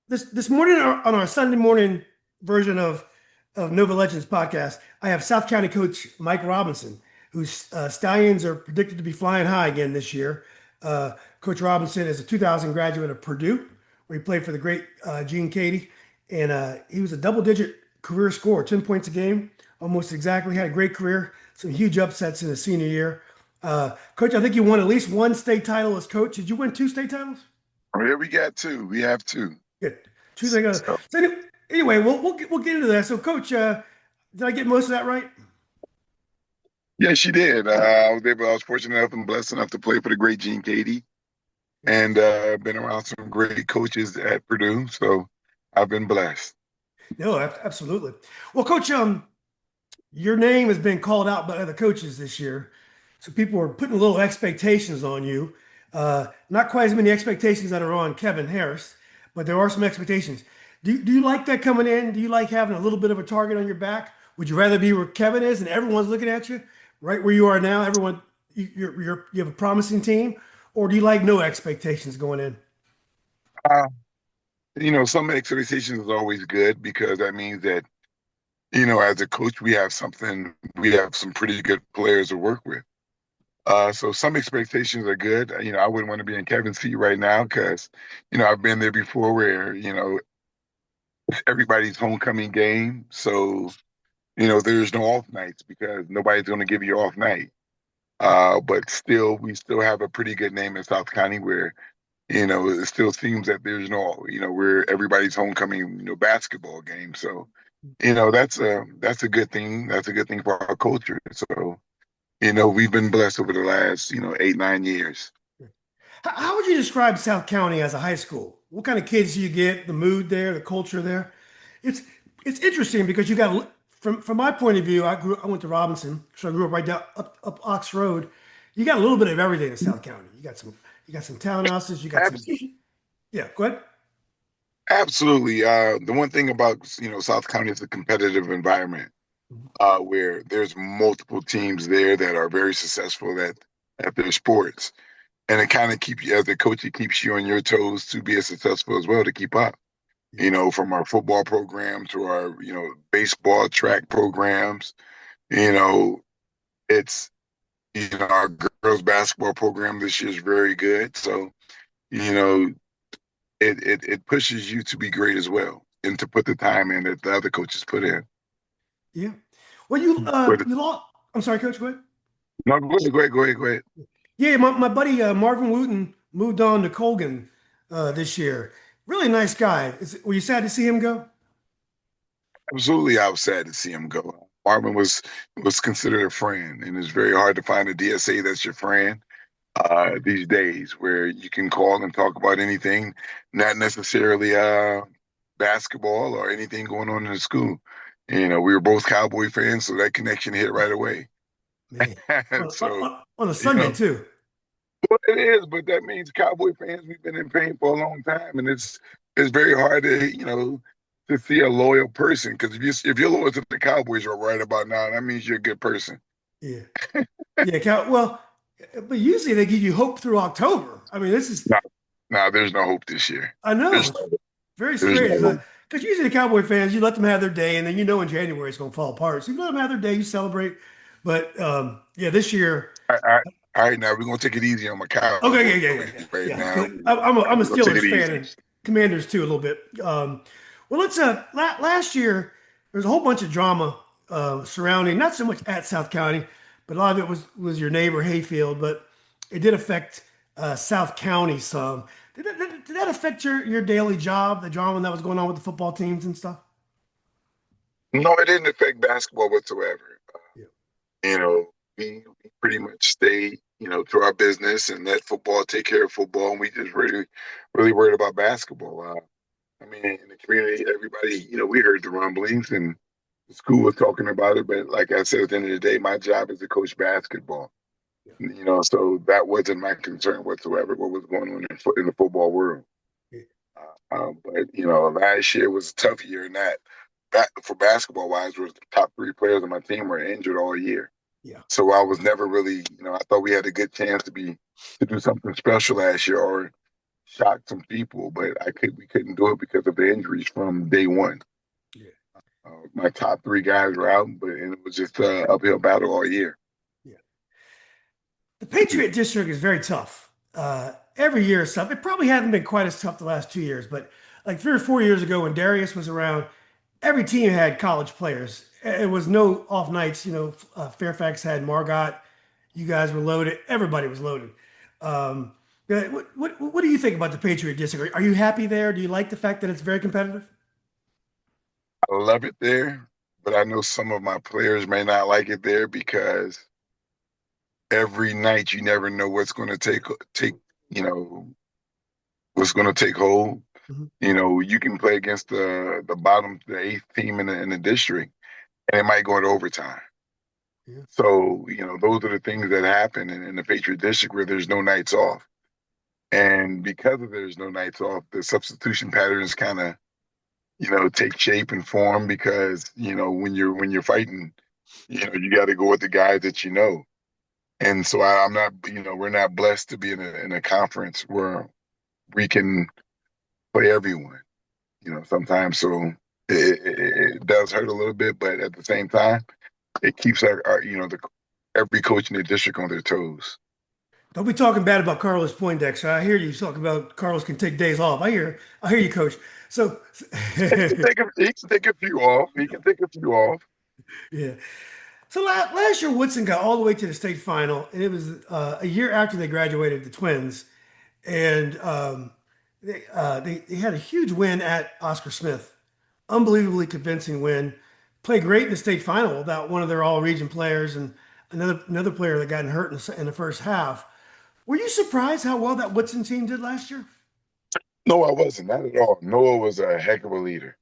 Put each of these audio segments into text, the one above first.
this morning on our Sunday morning version of Nova Legends podcast, I have South County coach Mike Robinson, whose Stallions are predicted to be flying high again this year. Coach Robinson is a 2000 graduate of Purdue, where he played for the great Gene Keady, and he was a double-digit career scorer, 10 points a game, almost exactly. Had a great career, some huge upsets in his senior year. Coach, I think you won at least one state title as coach. Did you win two state titles? Oh, here we got two. We have two. Good. Two things. So, So anyway, we'll get into that. So, Coach, did I get most of that right? yeah, she did. I was fortunate enough and blessed enough to play for the great Gene Keady, Yeah. and been around some great coaches at Purdue. So I've been blessed. No, absolutely. Well, Coach, your name has been called out by other coaches this year, so people are putting a little expectations on you. Not quite as many expectations that are on Kevin Harris, but there are some expectations. Do you like that coming in? Do you like having a little bit of a target on your back? Would you rather be where Kevin is and everyone's looking at you, right where you are now? Everyone, you have a promising team, or do you like no expectations going in? Uh, some expectations is always good because that means that, as a coach, we have some pretty good players to work with. So some expectations are good. I wouldn't want to be in Kevin's seat right now because, I've been there before where, it's everybody's homecoming game. So, there's no off nights because nobody's going to give you off night. But still, we still have a pretty good name in South County where, it still seems that there's no, where everybody's homecoming, basketball game. So, that's a good thing. That's a good thing for our culture. So, we've been blessed over the last, 8, 9 years. How would you describe South County as a high school? What kind of kids do you get? The mood there, the culture there? It's it's interesting because you got from my point of view. I went to Robinson, so I grew up right down up Ox Road. You got a little bit of everything in South County. You got some townhouses. You got some Absolutely. yeah. Go ahead. Absolutely. The one thing about, South County is a competitive environment where there's multiple teams there that are very successful at their sports. And it kind of keeps you, as a coach, it keeps you on your toes to be as successful as well to keep up. From our football program to our, baseball track programs, you know, it's, our girls basketball program this year is very good. So, you know, it pushes you to be great as well and to put the time in that the other coaches put in. Yeah. Well, you But you lost. I'm sorry, Coach. Go ahead. no, go ahead. Yeah, my buddy Marvin Wooten moved on to Colgan this year. Really nice guy. Were you sad to see him go? Absolutely, I was sad to see him go. Marvin was considered a friend, and it's very hard to find a DSA that's your friend these days, where you can call and talk about anything, not necessarily basketball or anything going on in the school. We were both Cowboy fans, so that connection hit right away. Man, on, So, on a you Sunday know, too. well, it is, but that means Cowboy fans, we've been in pain for a long time, and it's very hard to see a loyal person because if you're loyal to the Cowboys right about now, that means you're a good person. Yeah, yeah. Well, but usually they give you hope through October. I mean, this is No, no, there's no hope this year. I know There's it's very there's strange no hope. because usually the Cowboy fans you let them have their day, and then you know in January it's going to fall apart. So you let them have their day, you celebrate. But yeah, this year, All right, now we're gonna take it easy on my okay, Cowboys yeah, yeah, yeah, right yeah. now. 'Cause I'm a We're gonna take Steelers it fan easy. and Commanders too a little bit. Well, let's last year there's a whole bunch of drama surrounding not so much at South County, but a lot of it was your neighbor Hayfield, but it did affect South County some. Did that affect your daily job, the drama that was going on with the football teams and stuff? No, it didn't affect basketball whatsoever. Yeah. You know, we pretty much stayed, to our business and let football take care of football, and we just really, really worried about basketball. I mean, in the community, everybody, we heard the rumblings and the school was talking about it, but like I said, at the end of the day, my job is to coach basketball. Yeah. So that wasn't my concern whatsoever. What was going on in the football world? Yeah. But last year was a tough year, and that for basketball wise, was the top three players on my team were injured all year. Yeah. So I was never really, I thought we had a good chance to do something special last year or shocked some people, but we couldn't do it because of the injuries from day one. Yeah. My top three guys were out, but and it was just an uphill battle all year. Yeah. The Patriot District is very tough. Every year is tough. It probably hasn't been quite as tough the last 2 years, but like 3 or 4 years ago when Darius was around, every team had college players. It was no off nights. Fairfax had Margot. You guys were loaded. Everybody was loaded. Yeah, what do you think about the Patriot District? Are you happy there? Do you like the fact that it's very competitive? I love it there, but I know some of my players may not like it there because every night you never know what's going to take you know what's going to take hold. Mhm. You can play against the bottom, the eighth team in the district, and it might go into overtime. Yeah. So those are the things that happen in the Patriot District where there's no nights off, and because of there's no nights off, the substitution patterns kind of take shape and form because when you're fighting, you got to go with the guys that you know. And so I'm not, we're not blessed to be in a conference where we can play everyone. Sometimes so it does hurt a little bit, but at the same time, it keeps every coach in the district on their toes. Don't be talking bad about Carlos Poindexter. I hear you talking about Carlos can take days off. I hear you, Coach. So, He can take a few off. He can take a few off. yeah. So last year, Woodson got all the way to the state final, and it was a year after they graduated, the Twins, and they had a huge win at Oscar Smith, unbelievably convincing win. Played great in the state final without one of their all-region players and another player that got hurt in the first half. Were you surprised how well that Woodson team did last year? No, I wasn't. Not at all. Noah was a heck of a leader.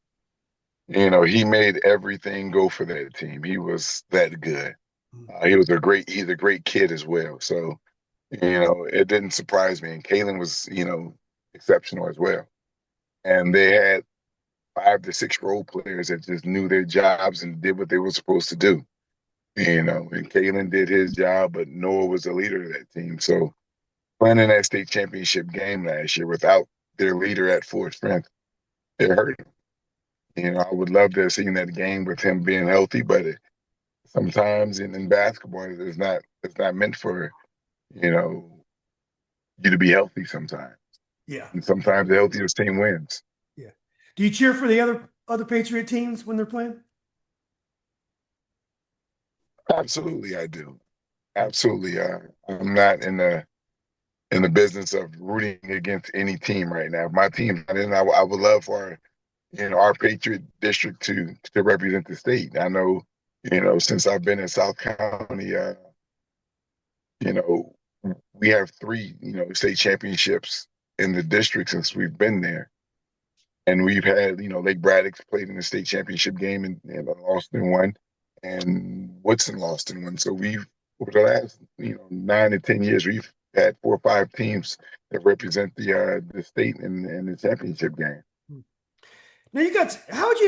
He made everything go for that team. He was that good. He's a great kid as well. So, it didn't surprise me. And Kalen was, exceptional as well. And they had 5 to 6 role players that just knew their jobs and did what they were supposed to do. And Kalen did his job, but Noah was the leader of that team. So playing in that state championship game last year without their leader at full strength, it hurt. I would love to have seen that game with him being healthy, but sometimes in basketball, it's not meant for you know you to be healthy sometimes, Yeah, and sometimes the healthiest team wins. yeah. Do you cheer for the other Patriot teams when they're playing? Absolutely, I do. Absolutely, I'm not in the business of rooting against any team right now. If my team's not in, I would love for our Patriot district to represent the state. I know, since I've been in South County, you know, we have three, state championships in the district since we've been there. And we've had, Lake Braddock's played in the state championship game and lost in one, and Woodson lost in one. So over the last, 9 to 10 years, we've had 4 or 5 teams that represent the state in the championship game. Now how would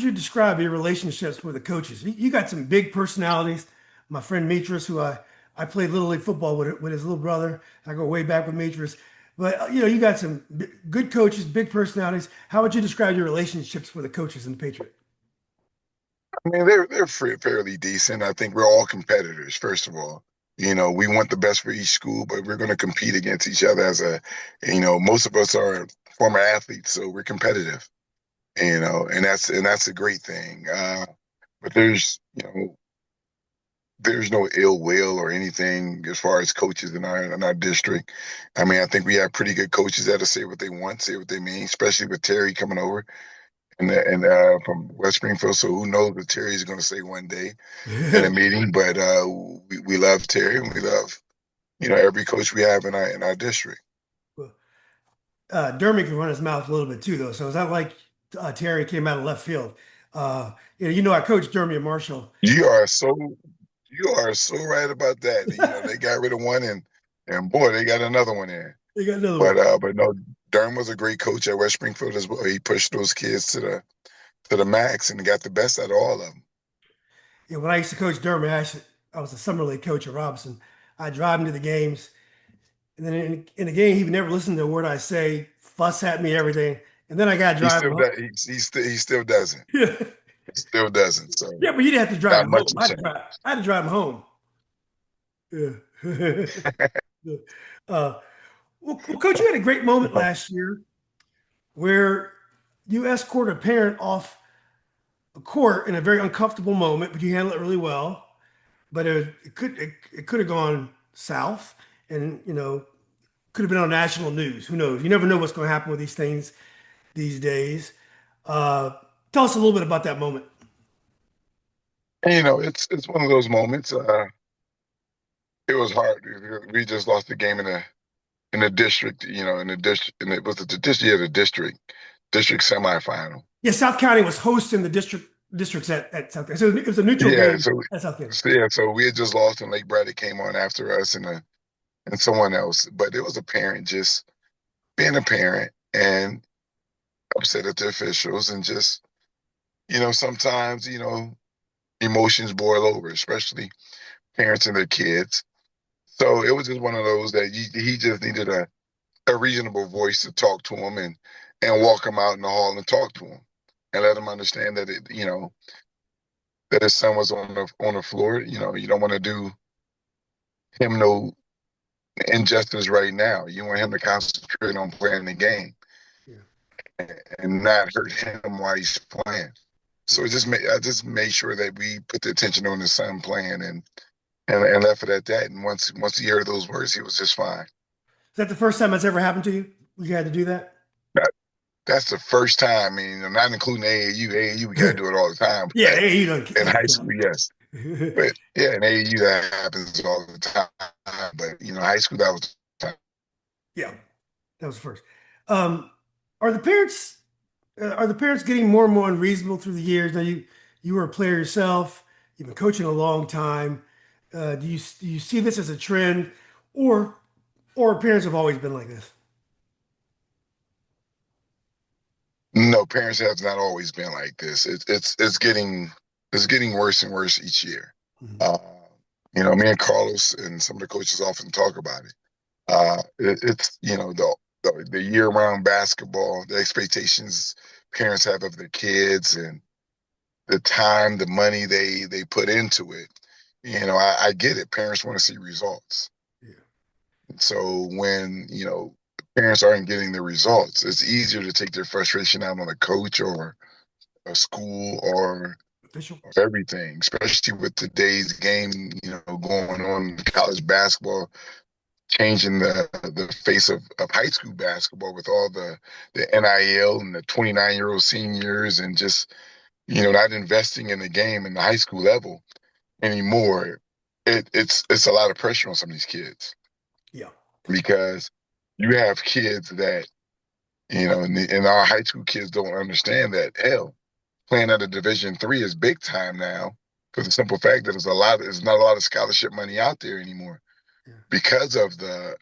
you describe your relationships with the coaches? You got some big personalities. My friend Mitras, who I played Little League football with his little brother. I go way back with Mitras. But you got some good coaches, big personalities. How would you describe your relationships with the coaches in the Patriot? I mean, they're fairly decent. I think we're all competitors, first of all. We want the best for each school, but we're going to compete against each other most of us are former athletes, so we're competitive, and that's a great thing. But there's no ill will or anything as far as coaches in our district. I mean, I think we have pretty good coaches that'll say what they want, say what they mean, especially with Terry coming over and from West Springfield. So who knows what Terry's going to say one day in a meeting? But we love Terry, and we love every coach we have in our district. Dermy can run his mouth a little bit too, though. So it's not like Terry came out of left field. I coached Dermy and Marshall. You are so you are so right about that. They got rid of one, and boy, they got another one in. They got another one. But no, Durham was a great coach at West Springfield as well. He pushed those kids to the max and got the best out of all of them. Yeah, when I used to coach Dermy, I was a summer league coach at Robinson. I drive him to the games. And then in the game, he would never listen to a word I say, fuss at me, everything. And then I got to He drive him still home. does. He still doesn't. Yeah. He still doesn't. So Yeah, but you didn't have to drive not him much home. has changed. I had to drive him home. Yeah. uh, well, Coach, you had a great moment last year where you escorted a parent off a court in a very uncomfortable moment, but you handled it really well. But it could have gone south, and could have been on national news. Who knows? You never know what's going to happen with these things these days. Uh, Tell us a little bit about that moment. And, it's one of those moments. It was hard. We just lost the game in the district. In the district, and it was the district, yeah, the district semifinal. Yeah, South County was hosting the districts at South County, so it was a neutral Yeah, game at South County. so we had just lost, and Lake Braddock came on after us, and someone else. But it was a parent just being a parent and upset at the officials, and just sometimes emotions boil over, especially parents and their kids. So it was just one of those that he just needed a reasonable voice to talk to him and walk him out in the hall and talk to him and let him understand that that his son was on the floor. You don't want to do him no injustice right now. You want him to concentrate on playing the game Yeah, and not hurt him while he's playing. So I just made sure that we put the attention on his son playing and left it at that. And once he heard those words, he was just fine. is that the first time that's ever happened to you? You had to do that? That, that's the first time. I mean, not including AAU. AAU, we got to do it all the time. Yeah, But hey, you don't in high count. school, yes. But yeah, in AAU that happens all the time. But high school that was the time. Yeah, that was first. Um, are the parents are the parents getting more and more unreasonable through the years? Now you were a player yourself. You've been coaching a long time. Do you see this as a trend, or parents have always been like this? No, parents have not always been like this. It's getting worse and worse each year. Mhm. Uh, me and Carlos and some of the coaches often talk about it. It's the year-round basketball, the expectations parents have of their kids, and the time, the money they put into it. I get it. Parents want to see results. Yeah, So when parents aren't getting the results, it's easier to take their frustration out on a coach or a school official. or everything, especially with today's game, going on in college basketball, changing the face of high school basketball with all the NIL and the 29-year-old seniors, and just not investing in the game in the high school level anymore. It's a lot of pressure on some of these kids Yeah, because you have kids that and our high school kids don't understand that hell playing at a Division III is big time now, for the simple fact that there's not a lot of scholarship money out there anymore yeah, because of the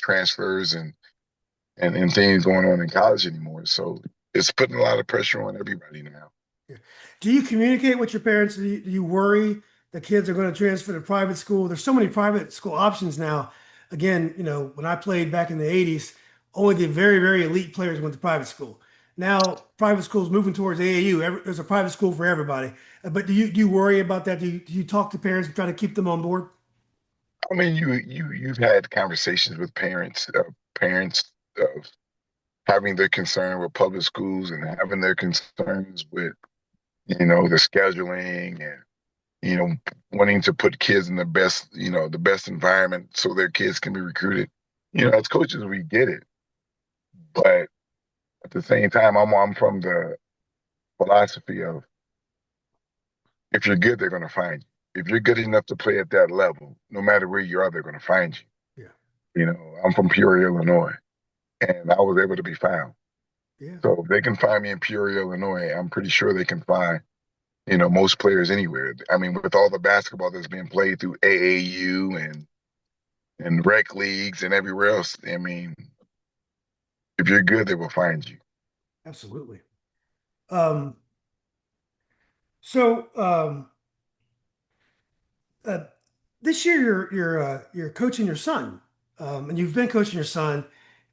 transfers and things going on in college anymore. So it's putting a lot of pressure on everybody now. yeah. Do you communicate with your parents? Do you worry the kids are going to transfer to private school? There's so many private school options now. Again, when I played back in the 80s, only the very, very elite players went to private school. Now, private schools moving towards AAU. There's a private school for everybody. But do you worry about that? Do you talk to parents and try to keep them on board? I mean, you've had conversations with parents of having their concern with public schools and having their concerns with the scheduling and you know wanting to put kids in the best environment so their kids can be recruited. As coaches, we get it, but at the same time, I'm from the philosophy of if you're good, they're going to find you. If you're good enough to play at that level, no matter where you are, they're going to find you. Yeah, I'm from Peoria, Illinois, and I was able to be found. yeah, So if they can find me in Peoria, Illinois, I'm pretty sure they can find, most players anywhere. I mean, with all the basketball that's being played through AAU and rec leagues and everywhere else, I mean, if you're good, they will find you. absolutely. Um, so uh, this year you're coaching your son. and you've been coaching your son.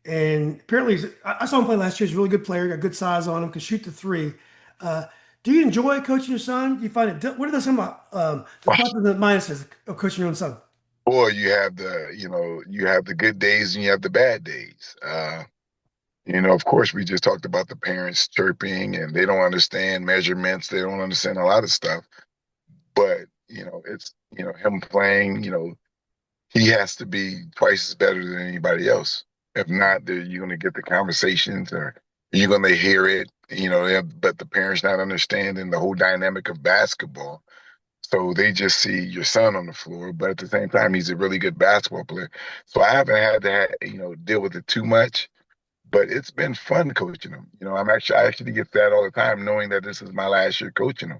And apparently, I saw him play last year. He's a really good player, got good size on him, can shoot the three. Uh, do you enjoy coaching your son? Do you find it? What are some the pluses and the minuses of coaching your own son? Boy, you have the good days and you have the bad days. Of course, we just talked about the parents chirping and they don't understand measurements. They don't understand a lot of stuff. But, it's, him playing, he has to be twice as better than anybody else. If not, you're going to get the conversations or you're going to hear it, but the parents not understanding the whole dynamic of basketball. So they just see your son on the floor, but at the same time, he's a really good basketball player. So I haven't had to, deal with it too much, but it's been fun coaching him. I actually get that all the time, knowing that this is my last year coaching him.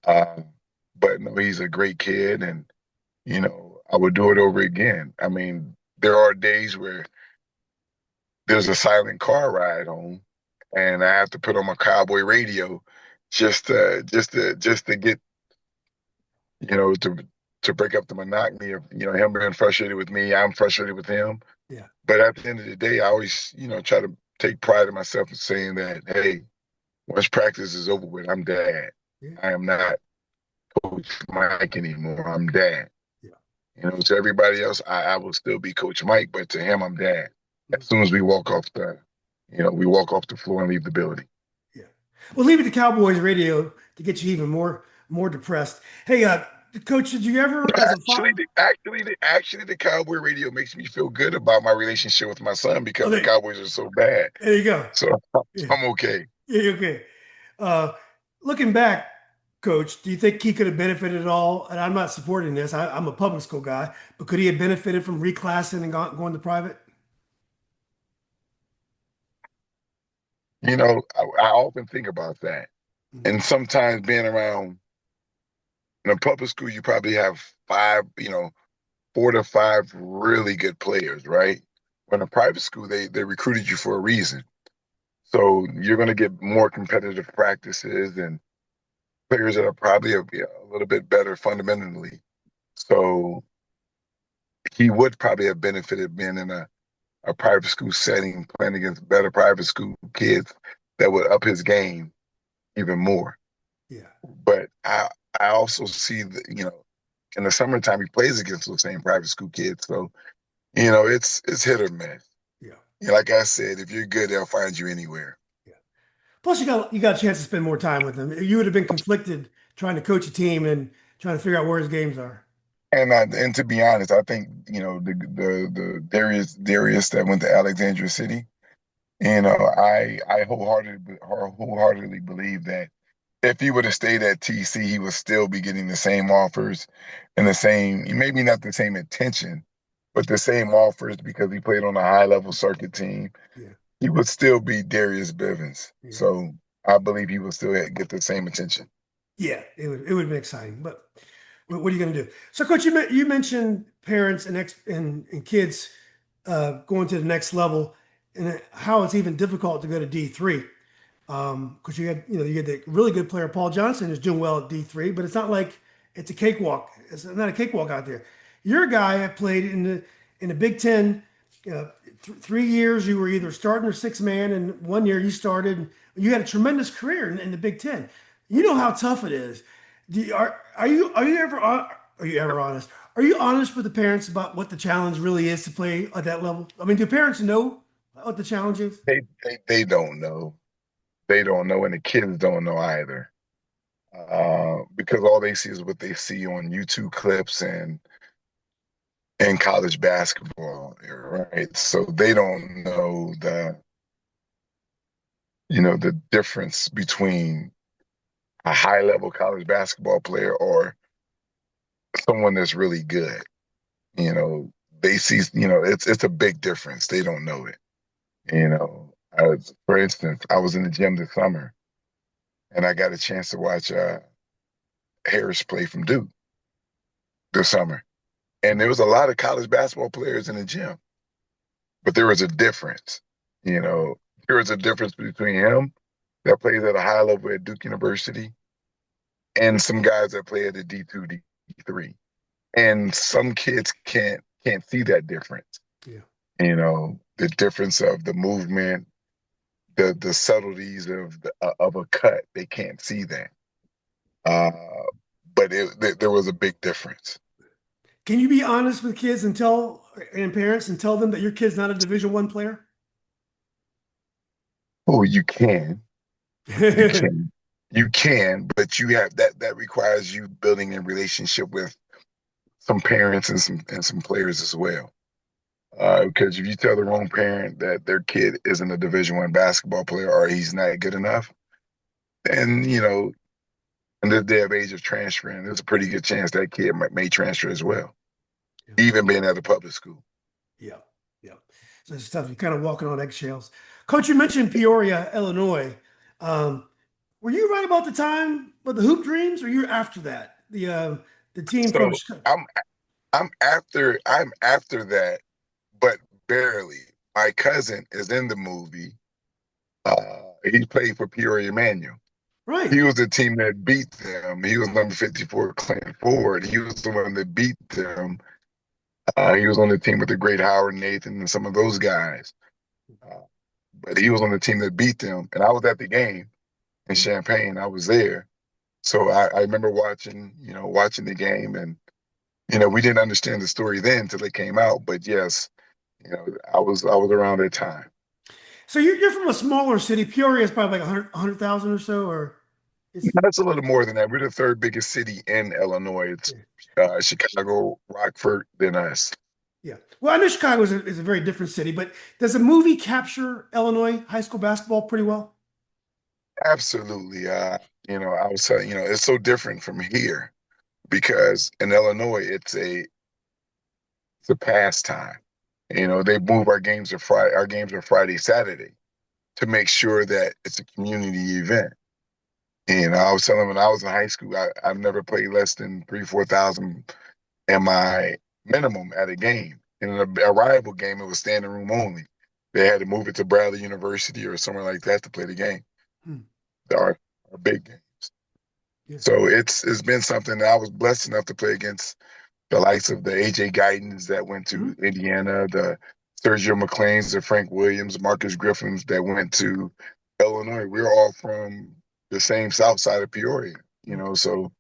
Uh, but no, he's a great kid, and I would do it over again. I mean, there are days where there's a silent car ride home, and I have to put on my cowboy radio just to get you know, to to break up the monotony of, him being frustrated with me, I'm frustrated with him. Yeah, But at the end of the day, I always, try to take pride in myself in saying that, hey, once practice is over with, I'm dad. yeah, I am not Coach Mike anymore. I'm dad. yeah. To everybody else, I will still be Coach Mike, but to him, I'm dad. Mhm. As soon as we walk off the floor and leave the building. Yeah. Well, leave it to Cowboys radio to get you even more depressed. Hey, Coach, did you ever, as a Actually, father? the Cowboy radio makes me feel good about my relationship with my son Oh, because the Cowboys are so bad. there you go. So Yeah, I'm okay. yeah, okay. Uh, Looking back, Coach, do you think he could have benefited at all? And I'm not supporting this. I'm a public school guy, but could he have benefited from reclassing and going to private? I often think about that. Mhm. And sometimes being around in a public school, you probably have five, 4 to 5 really good players, right? When a private school, they recruited you for a reason. So you're going to get more competitive practices and players that are probably a little bit better fundamentally. So he would probably have benefited being in a private school setting, playing against better private school kids that would up his game even more. Yeah, But I also see that, in the summertime he plays against those same private school kids. So, it's hit or miss. yeah, Like I said, if you're good, they'll find you anywhere. yeah. Plus, you got a chance to spend more time with him. You would have been conflicted trying to coach a team and trying to figure out where his games are. And to be honest, I think, the Darius that went to Alexandria City, I wholeheartedly believe that if he would have stayed at TC, he would still be getting the same offers and the same, maybe not the same attention, but the same offers because he played on a high level circuit team. Yeah, He would still be Darius Bivens. yeah, So I believe he would still get the same attention. yeah. It would be exciting, but what are you going to do? So, Coach, you mentioned parents and kids going to the next level, and how it's even difficult to go to D3. Because you had the really good player Paul Johnson who's doing well at D3, but it's not like it's a cakewalk. It's not a cakewalk out there. You're a guy that played in the Big Ten. 3 years you were either starting or sixth man, and 1 year you started. You had a tremendous career in the Big Ten. You know how tough it is. Are you ever honest? Are you honest with the parents about what the challenge really is to play at that level? I mean, do parents know what the challenge is? They don't know. They don't know, and the kids don't know either. Because all they see is what they see on YouTube clips and college basketball, right? So they don't know the difference between a high level college basketball player or someone that's really good. You know, they see, it's a big difference. They don't know it. For instance, I was in the gym this summer and I got a chance to watch Harris play from Duke this summer. And there was a lot of college basketball players in the gym, but there was a difference. You know, there was a difference between him that plays at a high level at Duke University and some guys that play at the D2, D3. And some kids can't can't see that difference. Yeah. The difference of the movement, the subtleties of a cut. They can't see that. Uh, but there was a big difference. Can you be honest with kids and parents and tell them that your kid's not a Division I player? Oh, you can, you can, but you have that requires you building a relationship with some parents and some players as well. Because if you tell the wrong parent that their kid isn't a Division I basketball player or he's not good enough, then in this day of age of transferring, there's a pretty good chance that kid may transfer as well, Yeah. even being at a public school. Yeah. Yeah. So it's tough. You're kind of walking on eggshells. Coach, you mentioned Peoria, Illinois. Um, were you right about the time of the Hoop Dreams, or you were after that? The team from So Chicago. I'm after that, but barely. My cousin is in the movie. He played for Peoria Manual. Right. He was the team that beat them. He was number 54, Clint Ford. He was the one that beat them. He was on the team with the great Howard Nathan and some of those guys. Uh, but he was on the team that beat them. And I was at the game in Yeah. Champaign. I was there. So I remember watching the game. And, we didn't understand the story then until it came out. But yes, I was around that time. So you're from a smaller city. Peoria is probably like 100,000 or so, or it's That's a little more than that. We're the third biggest city in Illinois. It's yeah. Chicago, Rockford, then us. Yeah. Well, I know Chicago is a very different city, but does the movie capture Illinois high school basketball pretty well? Absolutely. I was telling it's so different from here because in Illinois it's a pastime. They move our games are Friday, Saturday to make sure that it's a community event. I was telling them when I was in high school, I've never played less than 3,000, 4,000 in my minimum at a game. In a rival game, it was standing room only. They had to move it to Bradley University or somewhere like that to play the game. Hmm. Our big games. Yeah. So it's been something that I was blessed enough to play against the likes of the AJ Guytons that went Hmm. to Indiana, the Sergio McLeans, the Frank Williams, Marcus Griffins that went to Illinois. We're all from the same south side of Peoria, so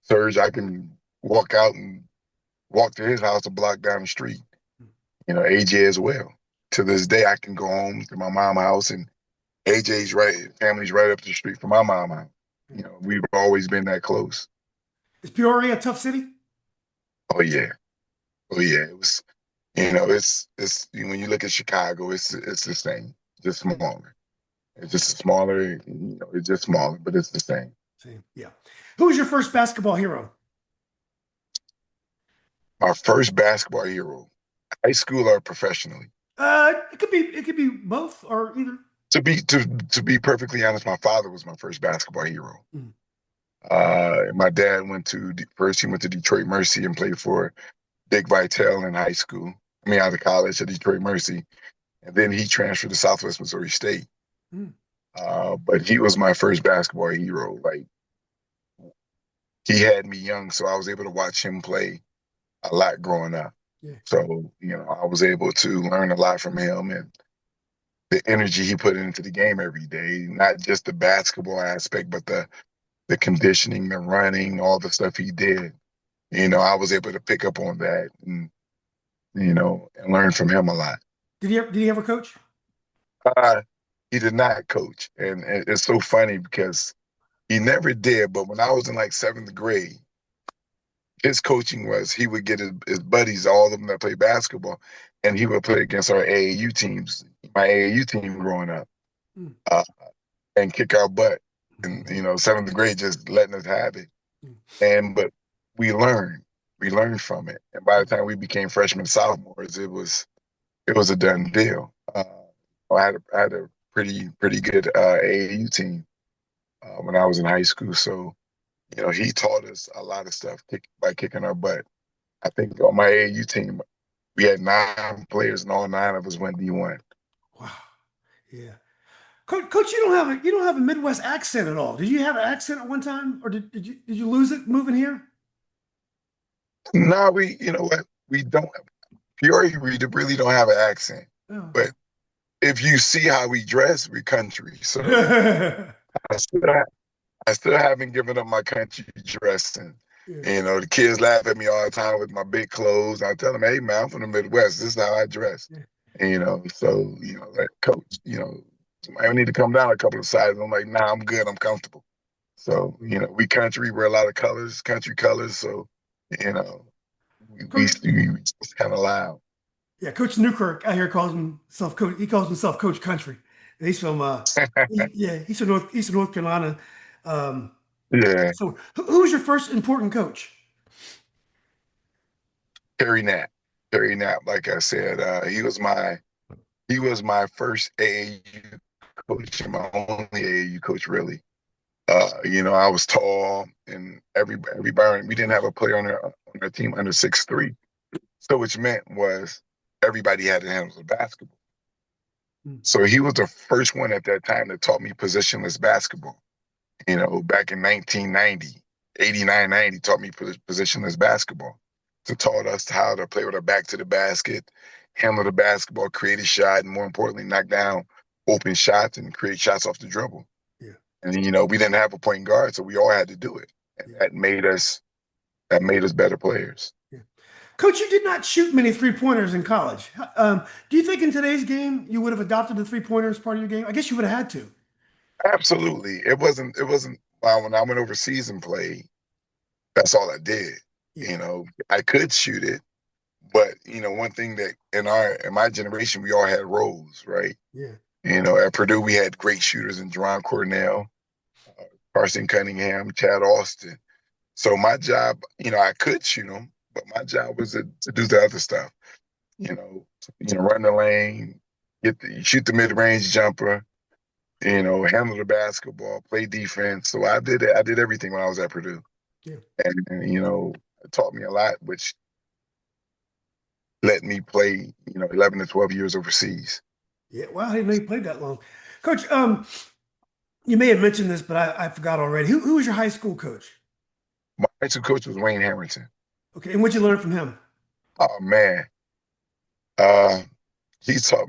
Serge, I can walk to his house a block down the street. AJ as well. To this day, I can go home to my mom's house and family's right up the street from my mom house. We've always been that close. Is Peoria a tough city? Oh yeah. Oh yeah. It was, it's when you look at Chicago, it's the same, just smaller. It's just smaller, it's just smaller, but it's the same. Same. Yeah. Who was your first basketball hero? My first basketball hero, high school or professionally. It could be both or either. To be perfectly honest, my father was my first basketball hero. Mm. My dad first he went to Detroit Mercy and played for Dick Vitale in high school. I mean, out of college at Detroit Mercy, and then he transferred to Southwest Missouri State. Mm. But he was my first basketball hero. Like he had me young, so I was able to watch him play a lot growing up. Yeah. So I was able to learn a lot from him and the energy he put into the game every day. Not just the basketball aspect, but the conditioning, the running, all the stuff he did. I was able to pick up on that and learn from him a lot. Did he ever coach? Uh, he did not coach. And it's so funny because he never did. But when I was in like seventh grade, his coaching was he would get his buddies, all of them that play basketball, and he would play against our AAU teams, my AAU team growing up, Mm. uh, and kick our butt. And, seventh grade, just letting us have it. Mm. But we learned. We learned from it. And by the time we became freshmen, sophomores, it was a done deal. I had a pretty good AAU team when I was in high school. So, he taught us a lot of stuff by kicking our butt. I think on my AAU team, we had 9 players, and all 9 of us went D1. Wow. Yeah. Coach, you don't have a Midwest accent at all. Did you have an accent at one time, or did you lose it moving here? No, you know what? We don't. Peoria, we really don't have an accent. Oh, But if you see how we dress, we country. So okay. I still, ha- I still haven't given up my country dressing. Yeah. The kids laugh at me all the time with my big clothes. I tell them, hey, man, I'm from the Midwest. This is how I dress. Yeah. Like, coach, somebody need to come down a couple of sizes. I'm like, nah, I'm good. I'm comfortable. So, we country, wear a lot of colors, country colors. So, you know, we, Coach, we, we just kind of loud. yeah, Coach Newkirk out here calls himself coach. He calls himself Coach Country. He's from he's from Eastern North Carolina. Um, Yeah. so who was your first important coach? Terry Knapp. Terry Knapp, like I said, he was my first AAU coach and my only AAU coach, really. I was tall, and everybody we didn't have a player on our team under 6'3", so which meant was everybody had to handle the basketball. Hmm. So he was the first one at that time that taught me positionless basketball. Back in 1990, 89, 90, taught me positionless basketball. So taught us how to play with our back to the basket, handle the basketball, create a shot, and more importantly, knock down open shots and create shots off the dribble. Yeah, And we didn't have a point guard, so we all had to do it, and yeah, that made us better players. yeah. Coach, you did not shoot many three pointers in college. Do you think in today's game you would have adopted the three pointer as part of your game? I guess you would have had to. Absolutely, it wasn't when I went overseas and played. That's all I did. Yeah, I could shoot it, but one thing that in my generation we all had roles, right? yeah, At Purdue we had great shooters in Jerron Cornell, Carson Cunningham, Chad Austin. So my job, I could shoot them, but my job was to do the other stuff. Run the lane, shoot the mid-range jumper, handle the basketball, play defense. So I did everything when I was at Purdue, yeah, and it taught me a lot, which let me play 11 to 12 years overseas. yeah. Well, I didn't know you played that long, Coach. You may have mentioned this, but I forgot already. Who was your high school coach? My high school coach was Wayne Harrington. Okay, and what'd you learn from him? Oh man, uh, he taught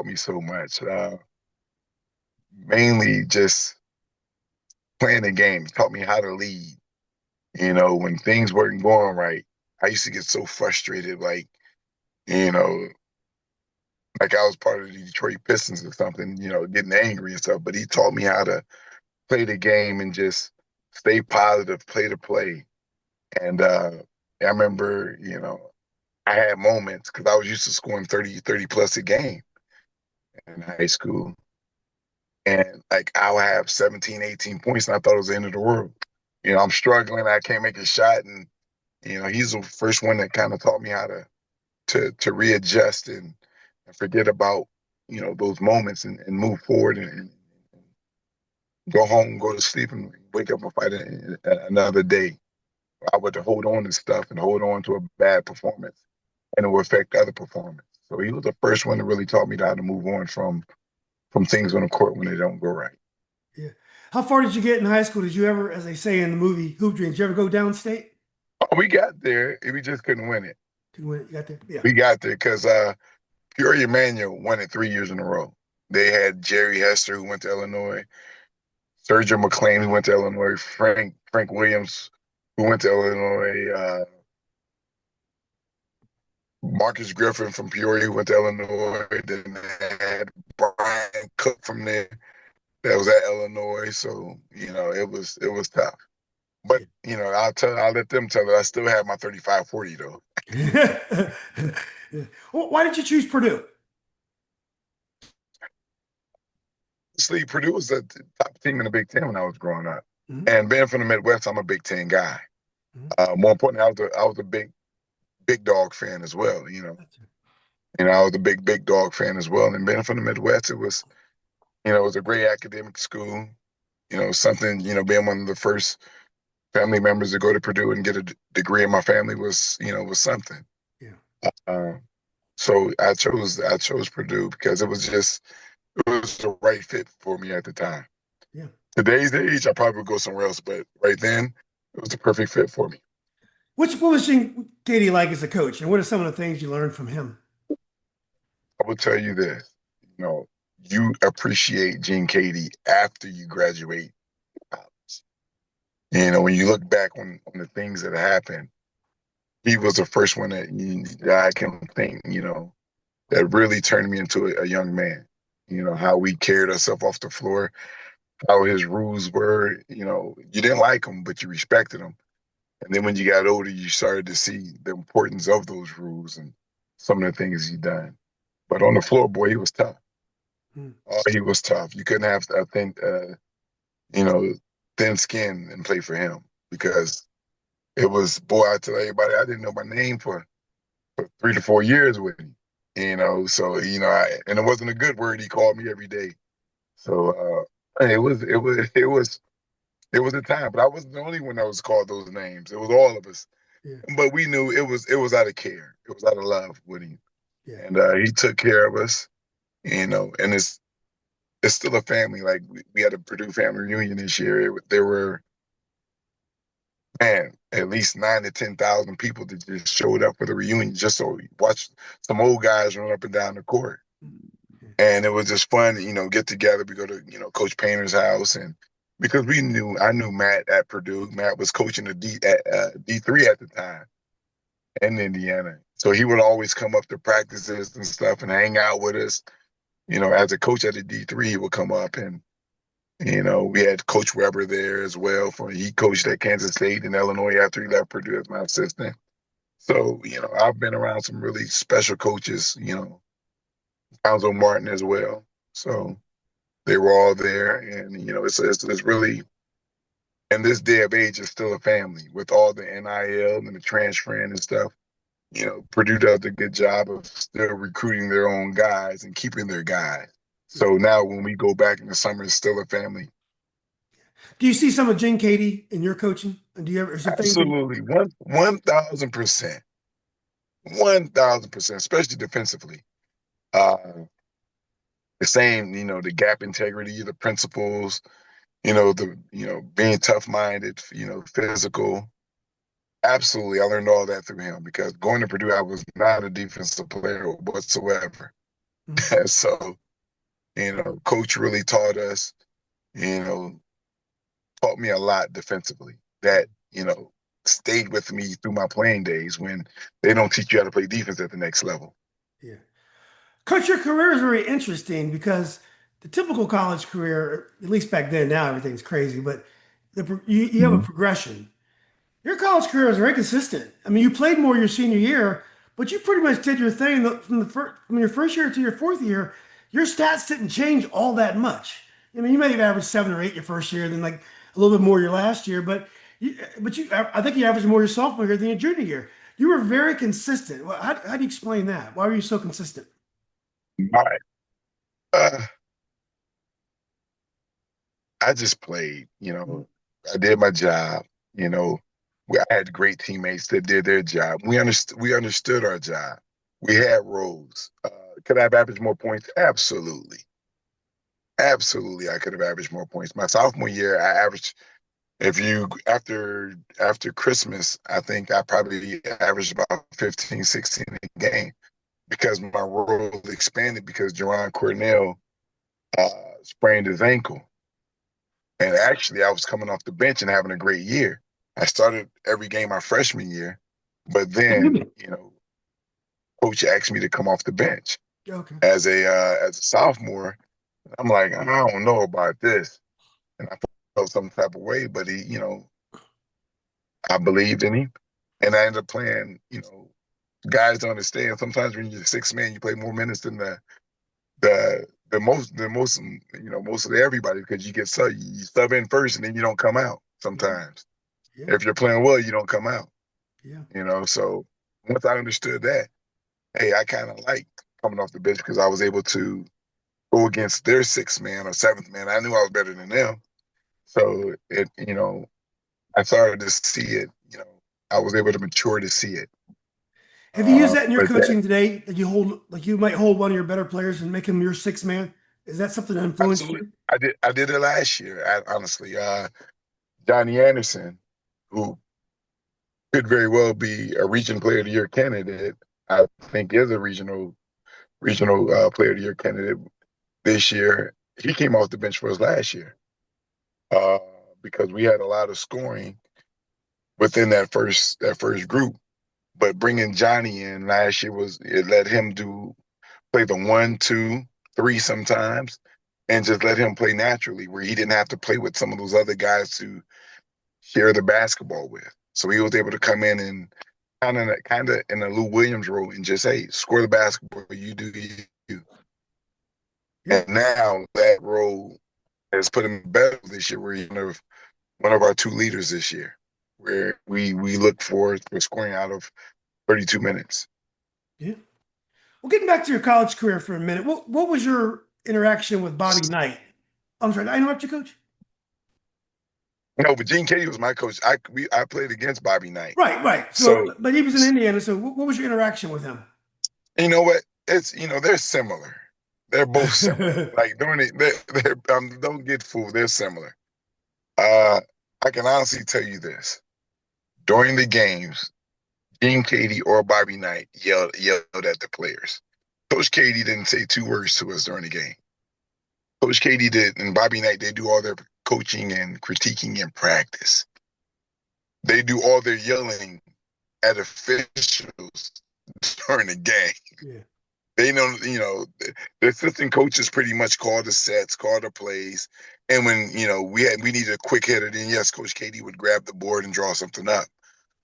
me so much. Mainly just playing the game. He taught me how to lead. When things weren't going right, I used to get so frustrated, you know, like I was part of the Detroit Pistons or something, getting angry and stuff. But he taught me how to play the game and just stay positive, play the play. And I remember, I had moments because I was used to scoring 30 plus a game in high school. And like I'll have 17, 18 points, and I thought it was the end of the world. I'm struggling, I can't make a shot. And, he's the first one that kind of taught me how to readjust and forget about, those moments and move forward and go home, go to sleep, and wake up and fight another day. I would hold on to stuff and hold on to a bad performance, and it will affect other performance. So he was the first one that really taught me how to move on from things on the court when they don't go right. Yeah. How far did you get in high school? Did you ever, as they say in the movie Hoop Dreams, did you ever go downstate? Oh, we got there, and we just couldn't win it. Did you win it? You got there? Yeah. We got there because Peoria Manual won it 3 years in a row. They had Jerry Hester, who went to Illinois, Sergio McLean, who went to Illinois, Frank Williams, who went to Illinois, Marcus Griffin from Peoria, who went to Illinois. Then they had Brian Cook from there that was at Illinois. So it was tough. But Yeah. I'll let them tell it. I still have my 35-40 though. Yeah. Well, why did you choose Purdue? See, Purdue was the top team in the Big Ten when I was growing up. Mhm. And being from the Midwest, I'm a Big Ten guy. Mhm. More importantly, I was a big dog fan as well. I was a big dog fan as well. And being from the Midwest, it was a great academic school. Something, being one of the first family members to go to Purdue and get a degree in my family was something. Yeah. Uh, so I chose Purdue because it was the right fit for me at the time. Yeah. Today's age, I probably would go somewhere else, but right then, it was the perfect fit for me. What was Gene Keady like as a coach, and what are some of the things you learned from him? I will tell you this, you know, you appreciate Gene Keady after you graduate college. When you look back on the things that happened, he was the first one that I can think, that really turned me into a young man. How we carried ourselves off the floor, how his rules were. You didn't like them, but you respected them. And then when you got older, you started to see the importance of those rules and some of the things he done. But on the floor, boy, he was tough. Hmm. Oh, he was tough. You couldn't have, I think, you know, thin skin and play for him because it was, boy, I tell everybody, I didn't know my name for 3 to 4 years with him. So and it wasn't a good word. He called me every day. So it was a time, but I wasn't the only one that was called those names. It was all of us. Yeah, But we knew it was out of care. It was out of love with him, yeah, and he took care of us. And it's still a family. Like we had a Purdue family reunion this year. There were, man, at least 9 to 10,000 people that just showed up for the reunion just so we watched some old guys run up and down the court. yeah, And it was just fun, get together. We go to, Coach Painter's house, and because I knew Matt at Purdue. Matt was coaching the D3 at the time in Indiana. So he would always come up to practices and stuff and hang out with us. As a coach at the D3, he would come up, and we had Coach Weber there as well. He coached at Kansas State and Illinois after he left Purdue as my assistant. So, I've been around some really special coaches, Alonzo Martin as well. So they were all there. And, it's really, in this day of age, it's still a family with all the NIL and the transferring and stuff. Purdue does a good job of still recruiting their own guys and keeping their guys. yeah. So now when we go back in the summer, it's still a family. Do you see some of Gene Keady in your coaching? And do you ever, is there things that, Absolutely, 1,000%, 1,000%, especially defensively. Uh, the same, the gap integrity, the principles, being tough minded, physical. Absolutely, I learned all that through him because going to Purdue, I was not a defensive player whatsoever. Mhm. So, coach really you know, taught me a lot defensively that, stayed with me through my playing days when they don't teach you how to play defense at the next level. Yeah. Coach, your career is very interesting because the typical college career, at least back then, now everything's crazy, but you have a Mhm. progression. Your college career was very consistent. I mean, you played more your senior year, but you pretty much did your thing from your first year to your fourth year. Your stats didn't change all that much. I mean, you may have averaged 7 or 8 your first year, then like a little bit more your last year, I think you averaged more your sophomore year than your junior year. You were very consistent. How do you explain that? Why were you so consistent? My, uh, I just played, Mhm. I did my job, you know. I had great teammates that did their job. We understood our job. We had roles. Could I have averaged more points? Absolutely. Absolutely, I could have averaged more points. My sophomore year, I averaged, if you after Christmas, I think I probably averaged about 15, 16 a game because my role expanded because Jerron Cornell uh, sprained his ankle. And actually, I was coming off the bench and having a great year. I started every game my freshman year, but then, coach asked me to come off the bench Okay. as a sophomore. I'm like, I don't know about this, and I felt some type of way. But I believed in him, and I ended up playing. Guys don't understand. Sometimes when you're the sixth man, you play more minutes than most of everybody because you sub in first and then you don't come out Yeah. sometimes. Yeah. If you're playing well, you don't come out. Yeah. So once I understood that, hey, I kind of liked coming off the bench because I was able to go against their sixth man or seventh man. I knew I was better than them. So I started to see it, I was able to mature to see it. Have you used that in your But that coaching today? That you hold, like you might hold one of your better players and make him your sixth man? Is that something that influenced absolutely, you? I did it last year. Honestly, Johnny Anderson, who could very well be a region player of the year candidate. I think is a regional player of the year candidate this year. He came off the bench for us last year uh, because we had a lot of scoring within that first group. But bringing Johnny in last year was it let him do play the 1, 2, 3 sometimes, and just let him play naturally, where he didn't have to play with some of those other guys to share the basketball with. So he was able to come in and kind of in a Lou Williams role and just hey, score the basketball, you do you. Yeah. And now that role has put him better this year, where he's one of our two leaders this year, where we look for scoring out of 32 minutes. Yeah. Well, getting back to your college career for a minute, what was your interaction with Bobby Knight? I'm sorry, did I interrupt you, Coach? No, but Gene Keady was my coach. I played against Bobby Knight. Right, right. So, So but he was in Indiana. So, what was your interaction with him? you know what? It's they're similar. They're both similar. Like during it, don't get fooled. They're similar. Uh, I can honestly tell you this: during the games, Gene Keady or Bobby Knight yelled at the players. Coach Keady didn't say two words to us during the game. Coach Keady did, and Bobby Knight, they do all their coaching and critiquing in practice. They do all their yelling at officials during the game. Yeah. They know, the assistant coaches pretty much call the sets, call the plays. And when, we needed a quick hitter, then yes, Coach Keady would grab the board and draw something up.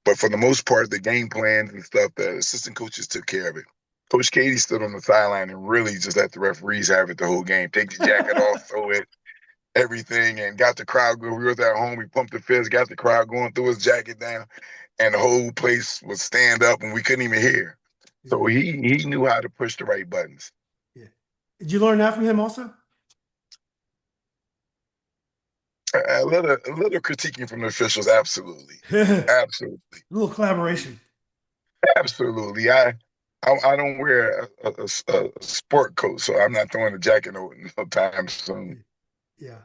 But for the most part, the game plans and stuff, the assistant coaches took care of it. Coach Keady stood on the sideline and really just let the referees have it the whole game. Take the jacket off, throw it, everything, and got the crowd going. We were at home, we pumped the fist, got the crowd going, threw his jacket down, and the whole place would stand up and we couldn't even hear. So Yeah. he knew how to push the right buttons. Yeah. Did you learn that from him also? A little critiquing from the officials, absolutely, A absolutely, little collaboration. absolutely. I don't wear a sport coat, so I'm not throwing a jacket no time soon. Yeah.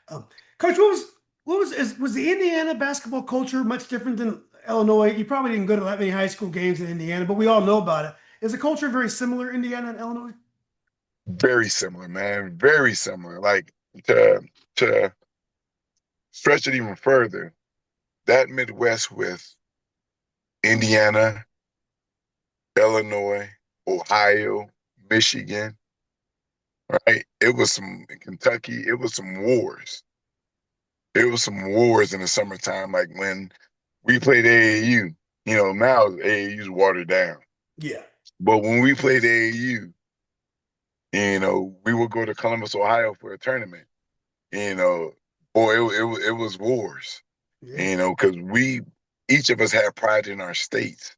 Um, Coach, was the Indiana basketball culture much different than Illinois? You probably didn't go to that many high school games in Indiana, but we all know about it. Is the culture very similar, Indiana and Illinois? Very similar, man. Very similar. Like to stretch it even further, that Midwest with Indiana, Illinois, Ohio, Michigan, right? It was some in Kentucky. It was some wars. It was some wars in the summertime, like when we played AAU. Now AAU's watered down. Yeah. But when we played AAU, we would go to Columbus, Ohio for a tournament. You know, boy, it was wars. Yeah. Because each of us had pride in our states,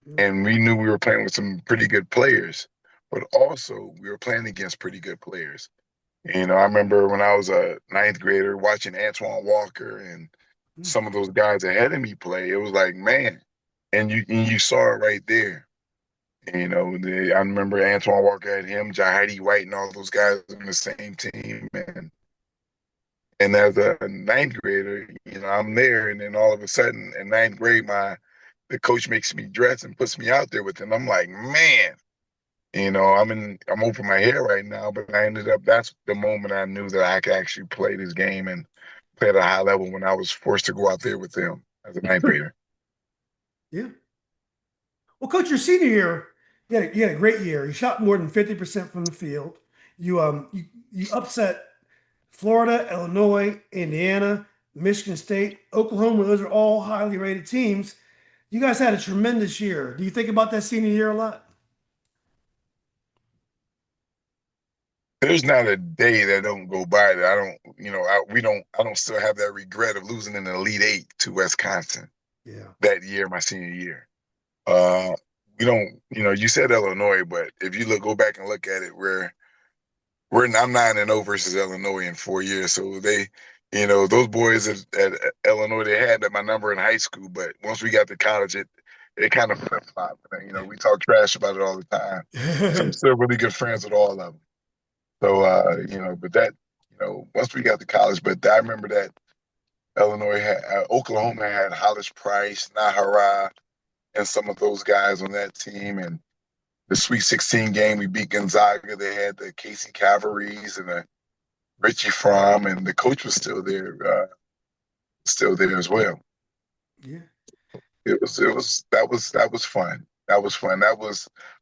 Yeah. and we knew we were playing with some pretty good players, but also we were playing against pretty good players. I remember when I was a ninth grader watching Antoine Walker and Mm. some of those guys ahead of me play. It was like, man, and you saw it right there. I remember Antoine Walker had him, Jahidi White, and all those guys on the same team, and as a ninth grader, I'm there, and then all of a sudden in ninth grade, the coach makes me dress and puts me out there with him. I'm like, man, I'm over my hair right now, but I ended up. That's the moment I knew that I could actually play this game and play at a high level when I was forced to go out there with them as a ninth grader. Yeah. Well, Coach, your senior year, you had a great year. You shot more than 50% from the field. You upset Florida, Illinois, Indiana, Michigan State, Oklahoma. Those are all highly rated teams. You guys had a tremendous year. Do you think about that senior year a lot? There's not a day that don't go by that I don't, I don't still have that regret of losing in the Elite Eight to Wisconsin Yeah. that year, my senior year. Uh, we don't, you said Illinois, but if you go back and look at it, I'm 9-0 versus Illinois in 4 years. So those boys at Illinois, they had my number in high school, but once we got to college, it kind of flip flopped. We talk trash about it all the time. So I'm still really good friends with all of them. So but that, once we got to college, but I remember that Oklahoma had Hollis Price, Nahara, and some of those guys on that team. And the Sweet 16 game, we beat Gonzaga. They had the Casey Cavalries and the Richie Fromm, and the coach was still there as well. Yeah. That was fun. That was fun. I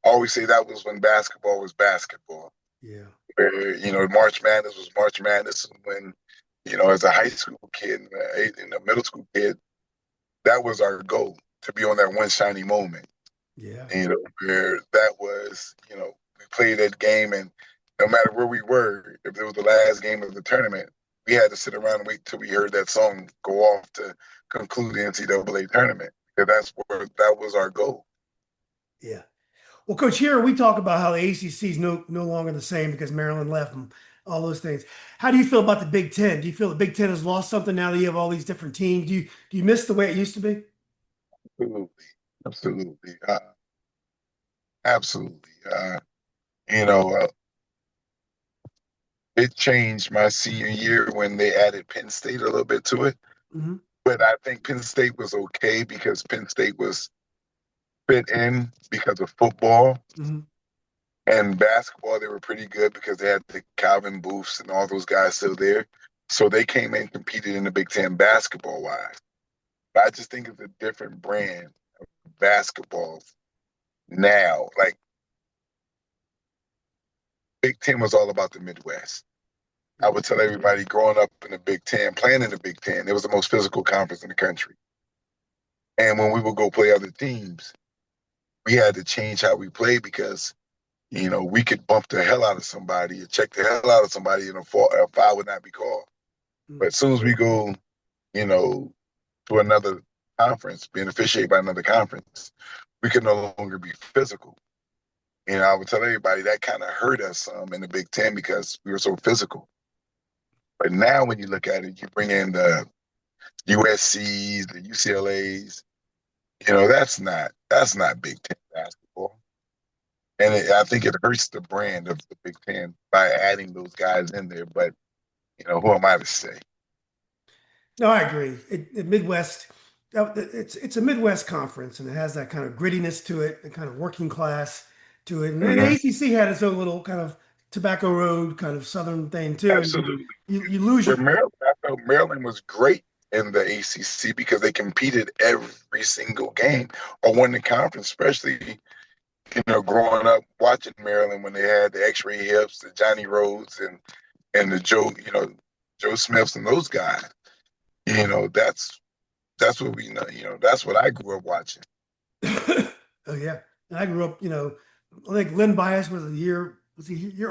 always say that was when basketball was basketball. Yeah. Where, March Madness was March Madness when, as a high school kid and a middle school kid, that was our goal, to be on that one shiny moment. Yeah. Where that was, we played that game, and no matter where we were, if it was the last game of the tournament, we had to sit around and wait till we heard that song go off to conclude the NCAA tournament. Because that was our goal. Yeah. Well, Coach, here we talk about how the ACC is no longer the same because Maryland left and all those things. How do you feel about the Big Ten? Do you feel the Big Ten has lost something now that you have all these different teams? Do you miss the way it used to be? Absolutely, absolutely, absolutely. You know, uh, it changed my senior year when they added Penn State a little bit to it. Hmm. But I think Penn State was okay because Penn State was fit in because of football. Hmm. And basketball, they were pretty good because they had the Calvin Booths and all those guys still there. So they came in and competed in the Big Ten basketball wise. But I just think it's a different brand of basketball now. Like Big Ten was all about the Midwest. I would tell everybody growing up in the Big Ten, playing in the Big Ten, it was the most physical conference in the country. And when we would go play other teams, we had to change how we played because, we could bump the hell out of somebody and check the hell out of somebody and a foul would not be called. But as soon as we go, you know, to another conference, being officiated by another conference, we can no longer be physical. I would tell everybody that kind of hurt us some in the Big Ten because we were so physical. But now when you look at it, you bring in the USCs, the UCLAs, that's not Big Ten basketball. And I think it hurts the brand of the Big Ten by adding those guys in there. But, who am I to say? No, I agree. Midwest, it's a Midwest conference, and it has that kind of grittiness to it, and kind of working class to it. And the Mhm. ACC had its own little kind of Tobacco Road kind of Southern thing too. And Absolutely. you lose Where your Maryland was great in the ACC because they competed every single game or won the conference, especially, growing up watching Maryland when they had the X-ray hips, the Johnny Rhodes and the Joe Smiths and those guys. That's what we know. That's what I grew up watching. Oh yeah, and I grew up. I think Lynn Bias was a year